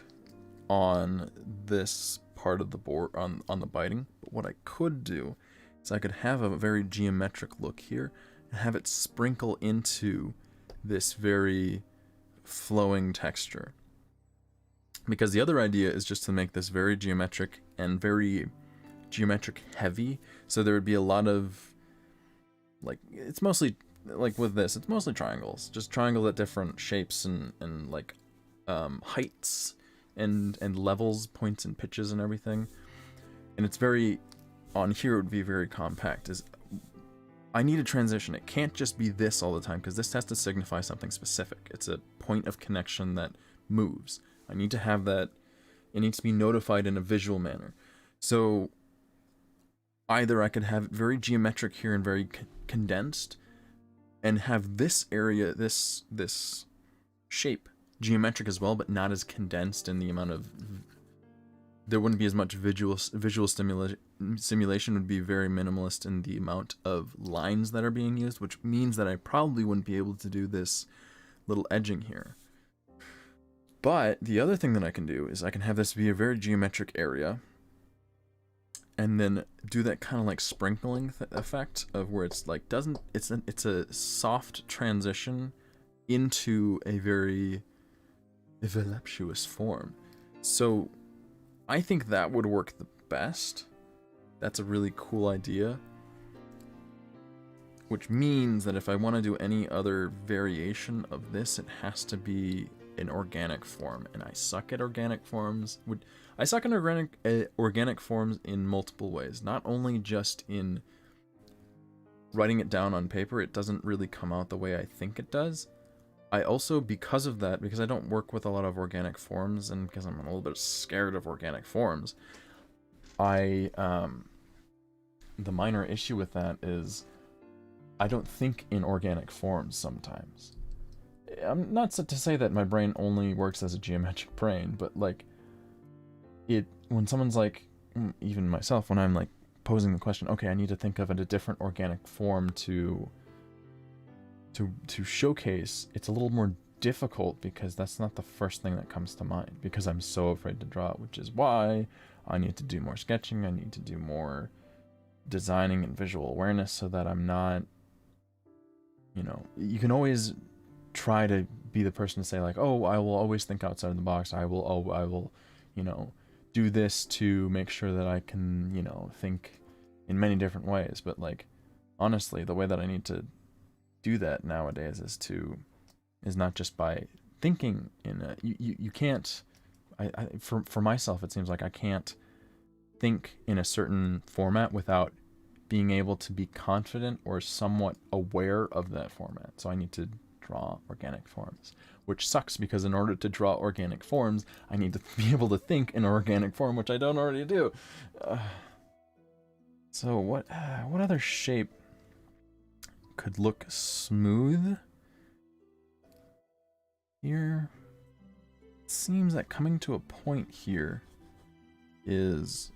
on this part of the board, on the biting. But what I could do is I could have a very geometric look here and have it sprinkle into this very flowing texture. Because the other idea is just to make this very geometric and very geometric heavy, so there would be a lot of, like, it's mostly, like with this, it's mostly triangles, just triangles at different shapes and like heights and levels, points and pitches and everything. And it's very, on here it would be very compact. I need a transition. It can't just be this all the time, because this has to signify something specific. It's a point of connection that moves. I need to have that. It needs to be notified in a visual manner. So either I could have it very geometric here and very condensed, and have this area, this shape geometric as well, but not as condensed in the amount of, there wouldn't be as much visual simulation would be very minimalist in the amount of lines that are being used, which means that I probably wouldn't be able to do this little edging here. But the other thing that I can do is I can have this be a very geometric area, and then do that kind of like sprinkling effect of where it's like it's a soft transition into a very voluptuous form. So I think that would work the best. That's a really cool idea. Which means that if I want to do any other variation of this, it has to be an organic form, and I suck at organic forms. I suck at organic forms in multiple ways. Not only just in writing it down on paper, it doesn't really come out the way I think it does. I also, because of that, because I don't work with a lot of organic forms, and because I'm a little bit scared of organic forms, the minor issue with that is I don't think in organic forms sometimes. I'm not to say that my brain only works as a geometric brain, but like when someone's like, even myself, when I'm like posing the question, okay, I need to think of a different organic form to showcase, it's a little more difficult because that's not the first thing that comes to mind, because I'm so afraid to draw it, which is why I need to do more sketching, I need to do more designing and visual awareness, so that I'm not, you can always try to be the person to say like, oh, I will always think outside of the box, I will do this to make sure that I can, think in many different ways. But like, honestly, the way that I need to do that nowadays is not just by thinking in you can't, for myself, it seems like I can't think in a certain format without being able to be confident or somewhat aware of that format. So I need to draw organic forms, which sucks because in order to draw organic forms, I need to be able to think in organic form, which I don't already do. So what other shape could look smooth here? It seems that coming to a point here is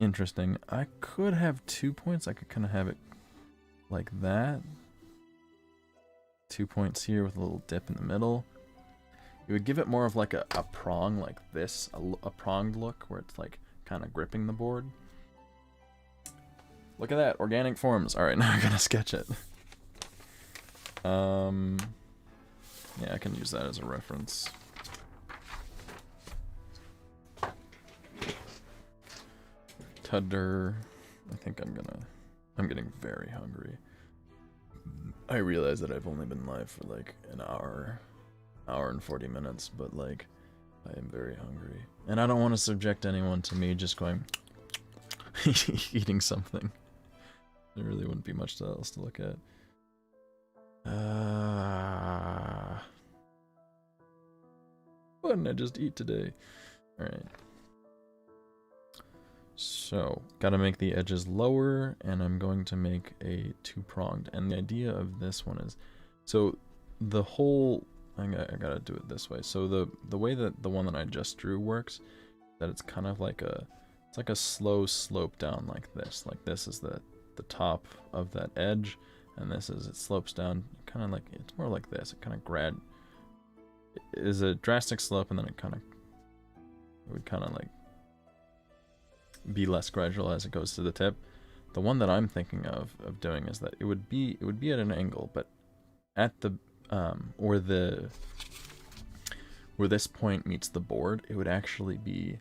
interesting. I could have 2 points. I could kind of have it like that. 2 points here with a little dip in the middle. It would give it more of like a prong like this, a pronged look where it's like kind of gripping the board. Look at that, organic forms. All right, now I'm gonna sketch it. Yeah, I can use that as a reference. Tudder. I think I'm getting very hungry. I realize that I've only been live for like an hour and 40 minutes, but like, I am very hungry. And I don't want to subject anyone to me just going eating something. There really wouldn't be much else to look at. What didn't I just eat today? Alright. So, gotta make the edges lower, and I'm going to make a two-pronged. And the idea of this one is, so the whole, I gotta do it this way. So the way that the one that I just drew works, that it's kind of like it's like a slow slope down like this. Like this is the top of that edge, and this is, it slopes down, kind of like, it's more like this. It kind of it is a drastic slope, and then it would kind of like be less gradual as it goes to the tip. The one that I'm thinking of doing is that it would be at an angle, but at the where this point meets the board, it would actually be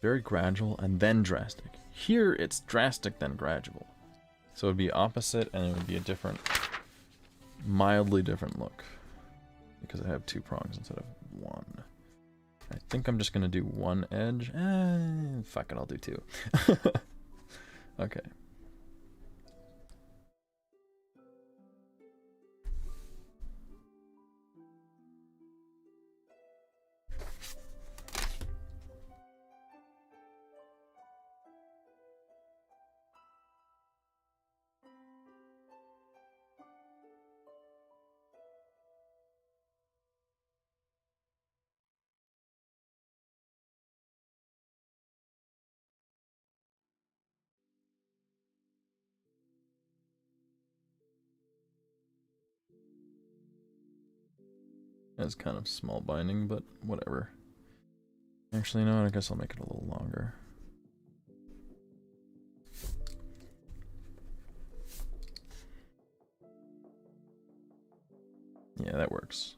very gradual and then drastic. Here it's drastic then gradual. So it would be opposite, and it would be a different, mildly different look, because I have two prongs instead of one. I think I'm just gonna do one edge. Fuck it, I'll do two. Okay. That's kind of small binding, but whatever. Actually, no, I guess I'll make it a little longer. Yeah, that works.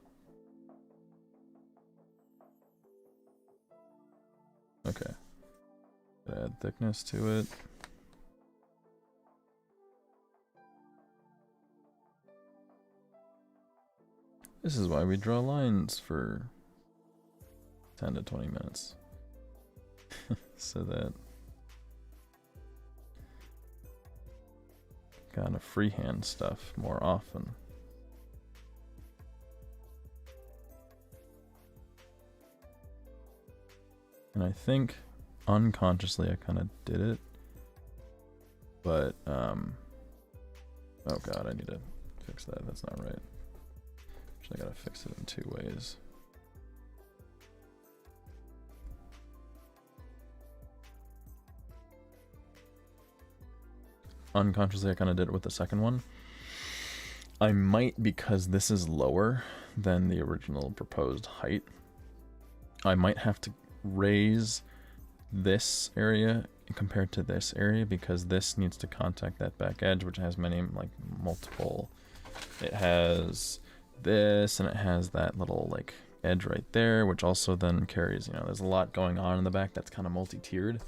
Okay. Add thickness to it. This is why we draw lines for 10 to 20 minutes. So that kind of freehand stuff more often. And I think unconsciously I kind of did it, but oh god, I need to fix that. That's not right. I gotta fix it in two ways. Unconsciously, I kind of did it with the second one. I might, because this is lower than the original proposed height, I might have to raise this area compared to this area, because this needs to contact that back edge, which has many, like, multiple. It has this, and it has that little, like, edge right there, which also then carries, you know, there's a lot going on in the back that's kind of multi-tiered.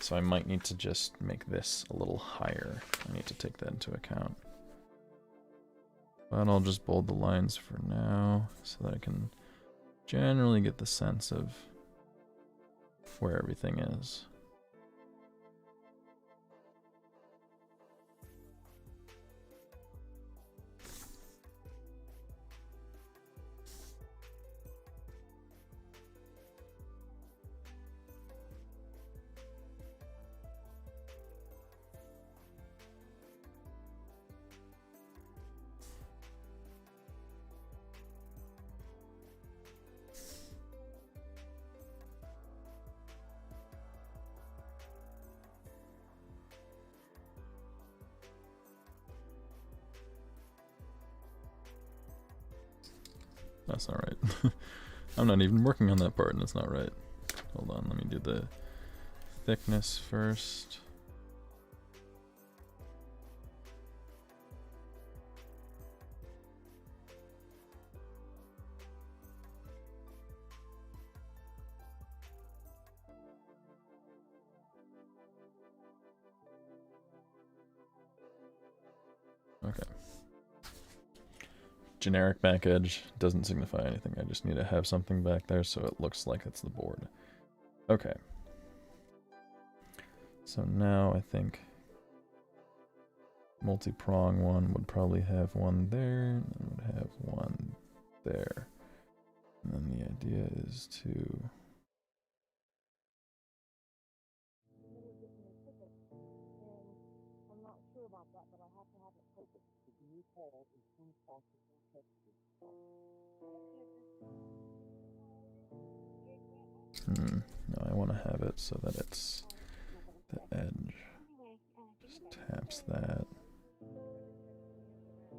So I might need to just make this a little higher. I need to take that into account. But I'll just bold the lines for now so that I can generally get the sense of where everything is. That's not right. I'm not even working on that part and it's not right. Hold on, let me do the thickness first. Okay. Generic back edge doesn't signify anything. I just need to have something back there so it looks like it's the board. Okay. So now I think multi-prong one would probably have one there, and would have one there. And then the idea is to no, I want to have it so that it's the edge. Just taps that.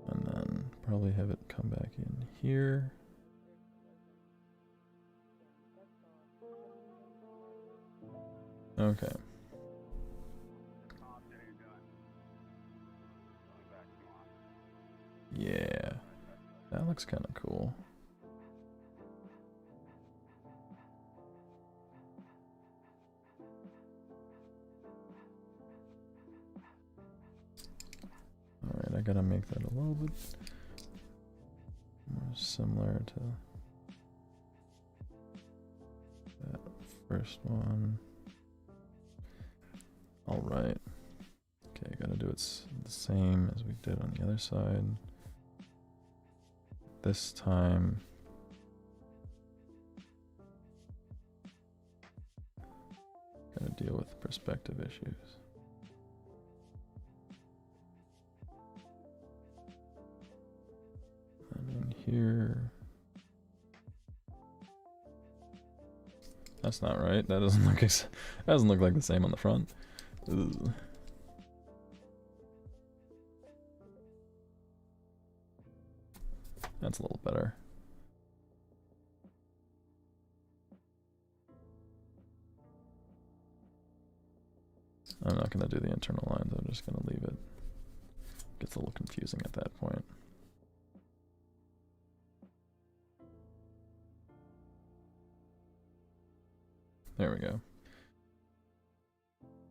And then probably have it come back in here. Okay. Yeah. That looks kind of cool. Alright, I gotta make that a little bit more similar to First one. Alright. Okay, gotta do it the same as we did on the other side. This time, gotta deal with perspective issues. And in here, that's not right. That doesn't look like the same on the front. Ugh. That's a little better. I'm not going to do the internal lines, I'm just going to leave it. Gets a little confusing at that point. There we go.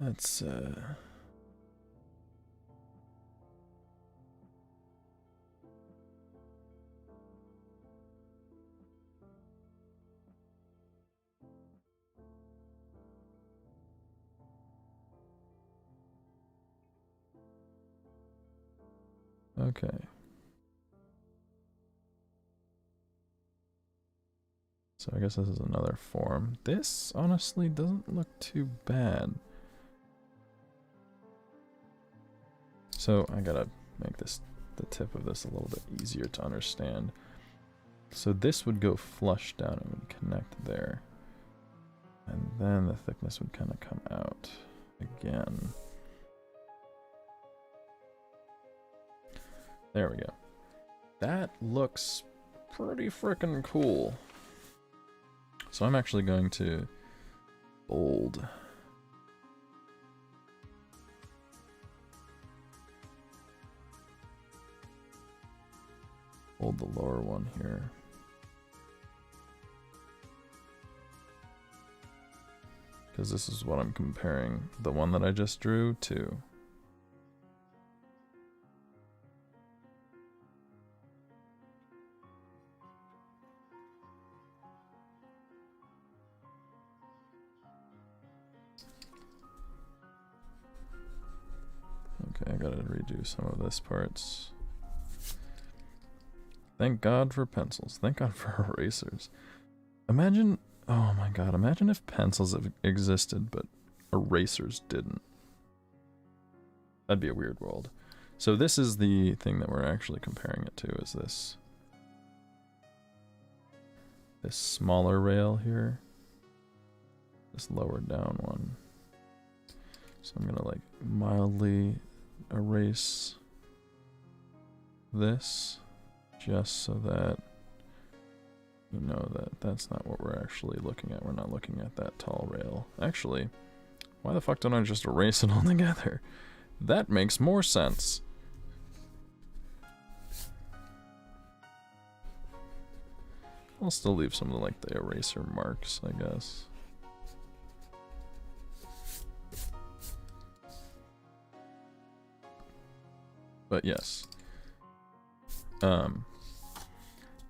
That's okay. So I guess this is another form. This honestly doesn't look too bad. So I gotta make this, the tip of this, a little bit easier to understand. So this would go flush down and would connect there. And then the thickness would kind of come out again. There we go. That looks pretty frickin' cool. So I'm actually going to bold. Bold the lower one here. Because this is what I'm comparing the one that I just drew to. Okay, I gotta redo some of this parts. Thank God for pencils. Thank God for erasers. Imagine, oh my God, imagine if pencils have existed, but erasers didn't. That'd be a weird world. So this is the thing that we're actually comparing it to, is this smaller rail here. This lower down one. So I'm gonna like mildly erase this just so that you know that that's not what we're actually looking at. We're not looking at that tall rail. Actually, why the fuck don't I just erase it all together? That makes more sense. I'll still leave some of the, like, the eraser marks, I guess. But yes.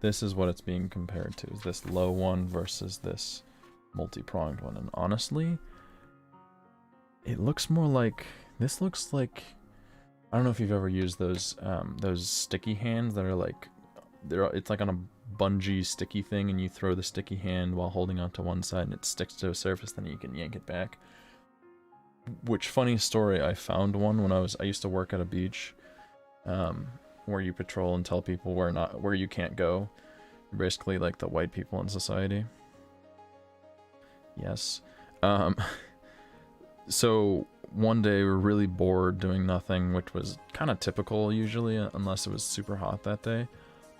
This is what it's being compared to, is this low one versus this multi-pronged one. And honestly, it looks more like, this looks like, I don't know if you've ever used those sticky hands that are like, it's like on a bungee sticky thing, and you throw the sticky hand while holding onto one side and it sticks to a surface, then you can yank it back. Which, funny story, I found one when I used to work at a beach, where you patrol and tell people where you can't go. You're basically like the white people in society. Yes. So one day we were really bored doing nothing, which was kind of typical usually, unless it was super hot that day.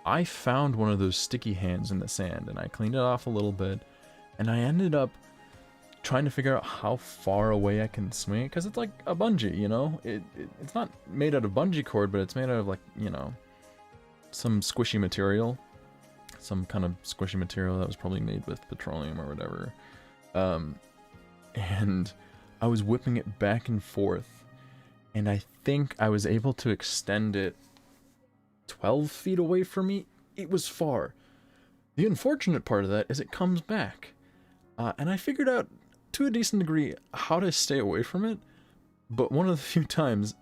I found one of those sticky hands in the sand, and I cleaned it off a little bit, and I ended up trying to figure out how far away I can swing it, because it's like a bungee, you know? It's not made out of bungee cord, but it's made out of, like, you know, some squishy material. Some kind of squishy material that was probably made with petroleum or whatever. And I was whipping it back and forth, and I think I was able to extend it 12 feet away from me. It was far. The unfortunate part of that is it comes back. And I figured out to a decent degree how to stay away from it, but one of the few times,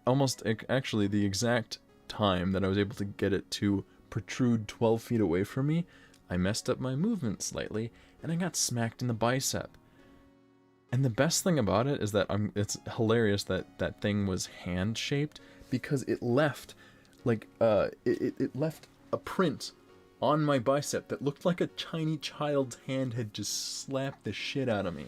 almost actually the exact time that I was able to get it to protrude 12 feet away from me, I messed up my movement slightly, and I got smacked in the bicep. And the best thing about it is that it's hilarious that that thing was hand-shaped, because it left, like, it left a print on my bicep that looked like a tiny child's hand had just slapped the shit out of me.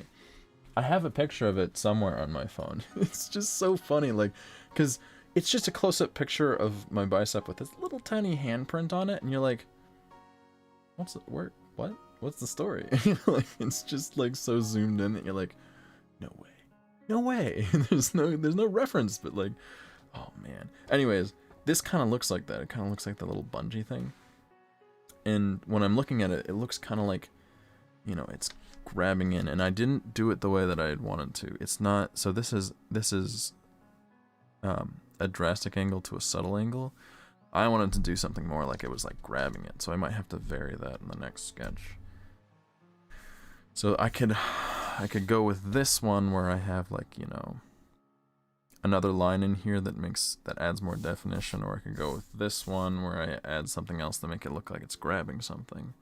I have a picture of it somewhere on my phone. It's just so funny, like, because it's just a close-up picture of my bicep with this little tiny handprint on it, and you're like, what's the story? Like, it's just like so zoomed in that you're like, no way. there's no reference, but like, oh man. Anyways, this kind of looks like that. It kind of looks like the little bungee thing. And when I'm looking at it, it looks kind of like, you know, it's grabbing in, and I didn't do it the way that I had wanted to. It's not, so this is a drastic angle to a subtle angle. I wanted to do something more like it was like grabbing it, so I might have to vary that in the next sketch. So I could go with this one where I have, like, you know, another line in here that adds more definition, or I could go with this one where I add something else to make it look like it's grabbing something,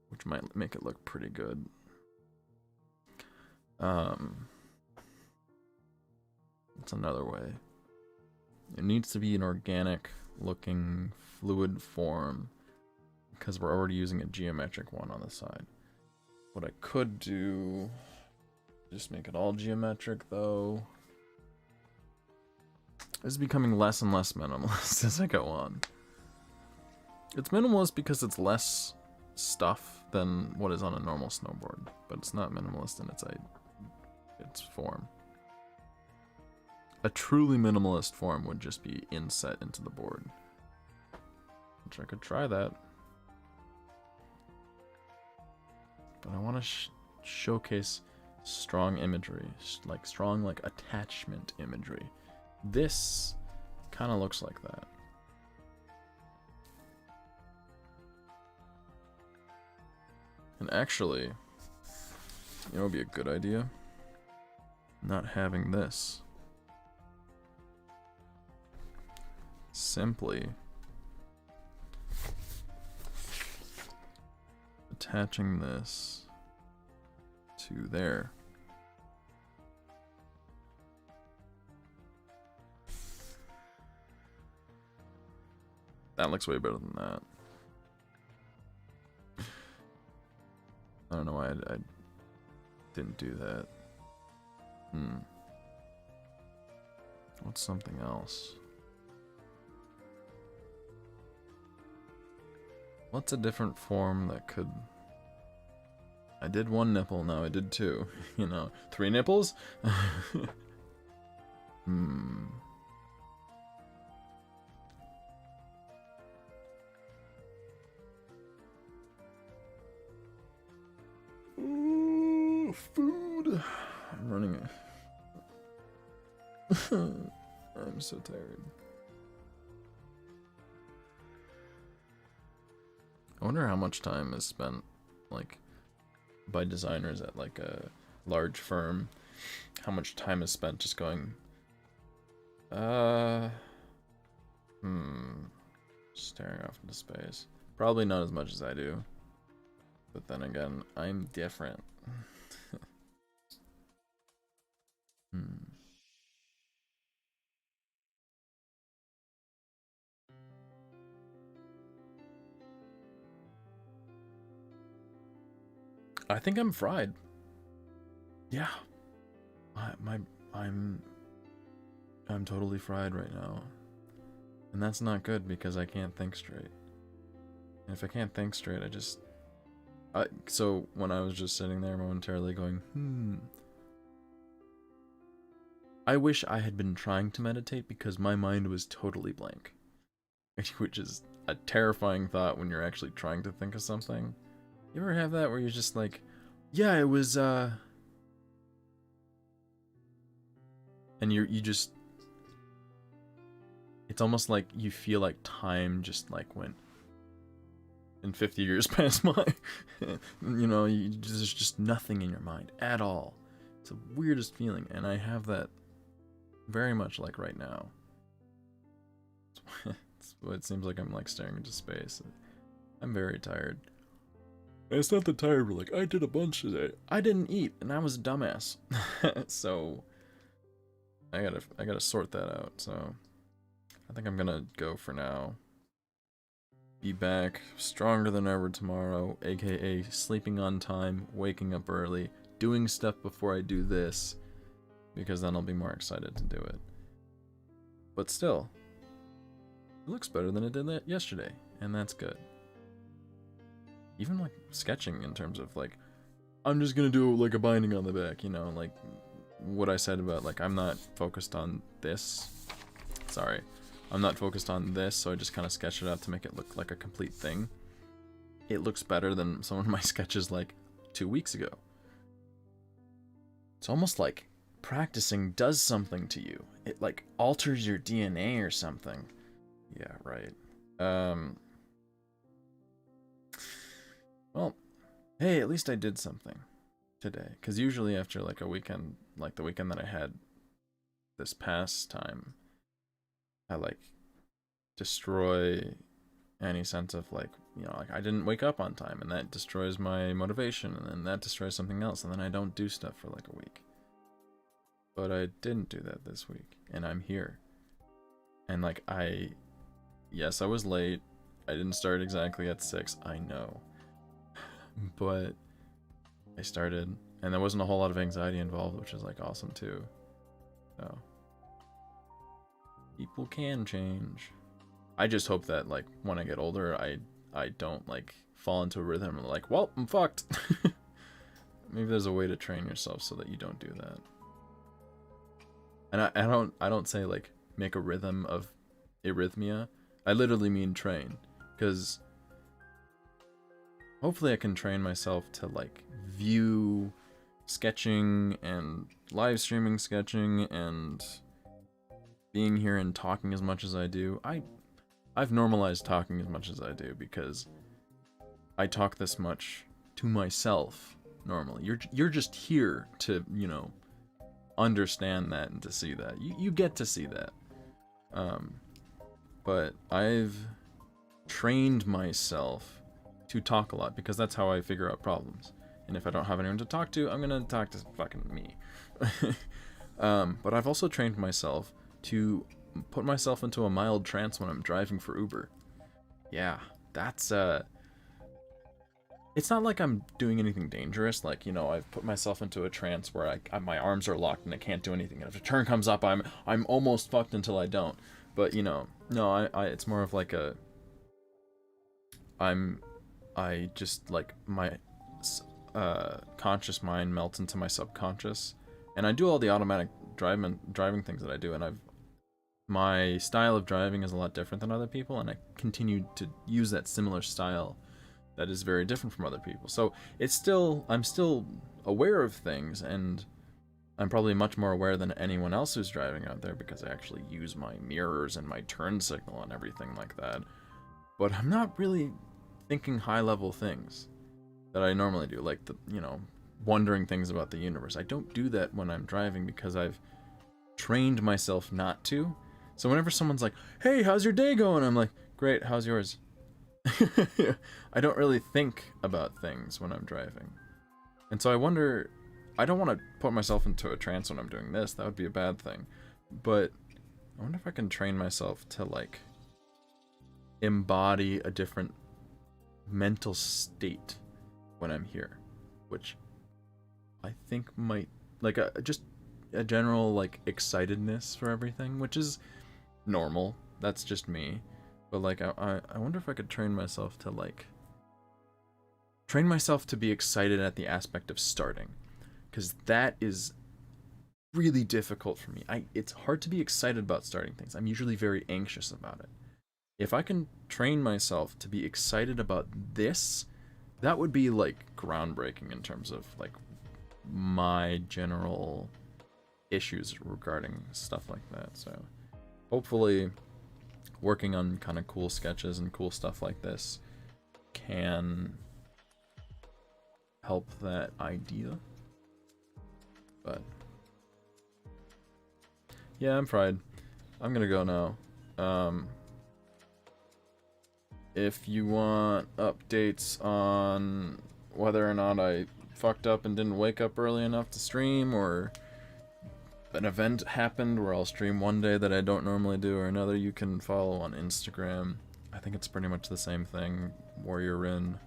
which might make it look pretty good. That's another way. It needs to be an organic looking fluid form, because we're already using a geometric one on the side. What I could do, just make it all geometric though. This is becoming less and less minimalist as I go on. It's minimalist because it's less stuff than what is on a normal snowboard, but it's not minimalist in its form. A truly minimalist form would just be inset into the board, which I could try that. But I want to showcase strong imagery, strong attachment imagery. This kind of looks like that. And actually, you know, it would be a good idea? Not having this. Simply attaching this to there. That looks way better than that. I don't know why I didn't do that. What's something else? What's a different form that could... I did one nipple, now I did two. You know, 3 nipples? Ooh, food. I'm running I'm so tired. I wonder how much time is spent, like, by designers at, like, a large firm. How much time is spent just going, staring off into space. Probably not as much as I do. But then again, I'm different. I think I'm fried. Yeah. I'm totally fried right now. And that's not good because I can't think straight. And if I can't think straight, so when I was just sitting there momentarily going, I wish I had been trying to meditate because my mind was totally blank. Which is a terrifying thought when you're actually trying to think of something. You ever have that where you're just like, yeah, it was, and you just, it's almost like you feel like time just like went, and 50 years passed by. You know, there's just nothing in your mind at all. It's the weirdest feeling, and I have that very much like right now. It seems like I'm like staring into space. I'm very tired. It's not that tired, but like, I did a bunch today. I didn't eat, and I was a dumbass. So I gotta sort that out. So I think I'm gonna go for now. Be back stronger than ever tomorrow, aka sleeping on time, waking up early, doing stuff before I do this, because then I'll be more excited to do it. But still, it looks better than it did yesterday, and that's good. Even like sketching in terms of like, I'm just gonna do like a binding on the back, you know, like what I said about like, I'm not focused on this. Sorry. I'm not focused on this, so I just kind of sketched it out to make it look like a complete thing. It looks better than some of my sketches like 2 weeks ago. It's almost like practicing does something to you. It like alters your DNA or something. Yeah, right. Well, hey, at least I did something today. Because usually after like a weekend, like the weekend that I had this past time, I like destroy any sense of like, you know, like I didn't wake up on time, and that destroys my motivation, and then that destroys something else, and then I don't do stuff for like a week. But I didn't do that this week, and I'm here. And like yes, I was late. I didn't start exactly at 6, I know. But I started, and there wasn't a whole lot of anxiety involved, which is like awesome too. So people can change. I just hope that like when I get older, I don't like fall into a rhythm and like, well, I'm fucked. Maybe there's a way to train yourself so that you don't do that. And I don't say like make a rhythm of arrhythmia. I literally mean train, because hopefully I can train myself to like view sketching and live streaming sketching and being here and talking as much as I do. I've normalized talking as much as I do because I talk this much to myself normally. You're just here to, you know, understand that and to see that. You get to see that. But I've trained myself to talk a lot because that's how I figure out problems. And if I don't have anyone to talk to, I'm gonna talk to fucking me. But I've also trained myself to put myself into a mild trance when I'm driving for Uber. Yeah, that's it's not like I'm doing anything dangerous. Like, you know, I've put myself into a trance where my arms are locked and I can't do anything. And if a turn comes up, I'm almost fucked until I don't. But you know, no, it's more of like I just like my conscious mind melts into my subconscious, and I do all the automatic driving things that I do, and my style of driving is a lot different than other people, and I continue to use that similar style that is very different from other people. So I'm still aware of things, and I'm probably much more aware than anyone else who's driving out there because I actually use my mirrors and my turn signal and everything like that. But I'm not really thinking high-level things that I normally do, like wondering things about the universe. I don't do that when I'm driving because I've trained myself not to. So whenever someone's like, "Hey, how's your day going?" I'm like, "Great, how's yours?" I don't really think about things when I'm driving. And so I wonder, I don't want to put myself into a trance when I'm doing this. That would be a bad thing. But I wonder if I can train myself to like embody a different mental state when I'm here, which I think might like just a general like excitedness for everything, which is normal. That's just me. But like I wonder if I could train myself to be excited at the aspect of starting, because that is really difficult for me. It's hard to be excited about starting things. I'm usually very anxious about it. If I can train myself to be excited about this, that would be like groundbreaking in terms of like my general issues regarding stuff like that. So hopefully working on kind of cool sketches and cool stuff like this can help that idea. But yeah, I'm fried. I'm gonna go now. If you want updates on whether or not I fucked up and didn't wake up early enough to stream, or an event happened where I'll stream one day that I don't normally do or another, you can follow on Instagram. I think it's pretty much the same thing. Warrior_Rin.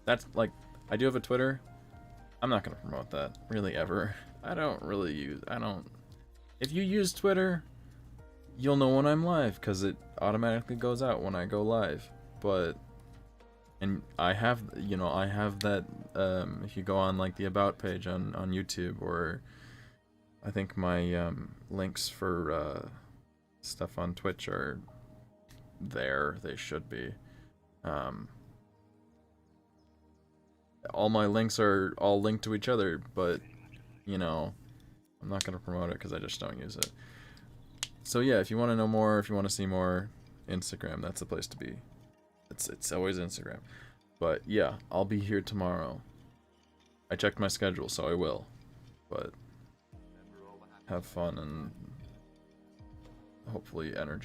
That's like, I do have a Twitter. I'm not gonna promote that really ever. If you use Twitter, you'll know when I'm live because it automatically goes out when I go live. And I have that, if you go on like the About page on YouTube, or I think my links for stuff on Twitch are there. They should be. All my links are all linked to each other, but I'm not going to promote it because I just don't use it. So yeah, if you want to know more, if you want to see more, Instagram, that's the place to be. It's always Instagram. But yeah, I'll be here tomorrow. I checked my schedule, so I will. But have fun and hopefully energy.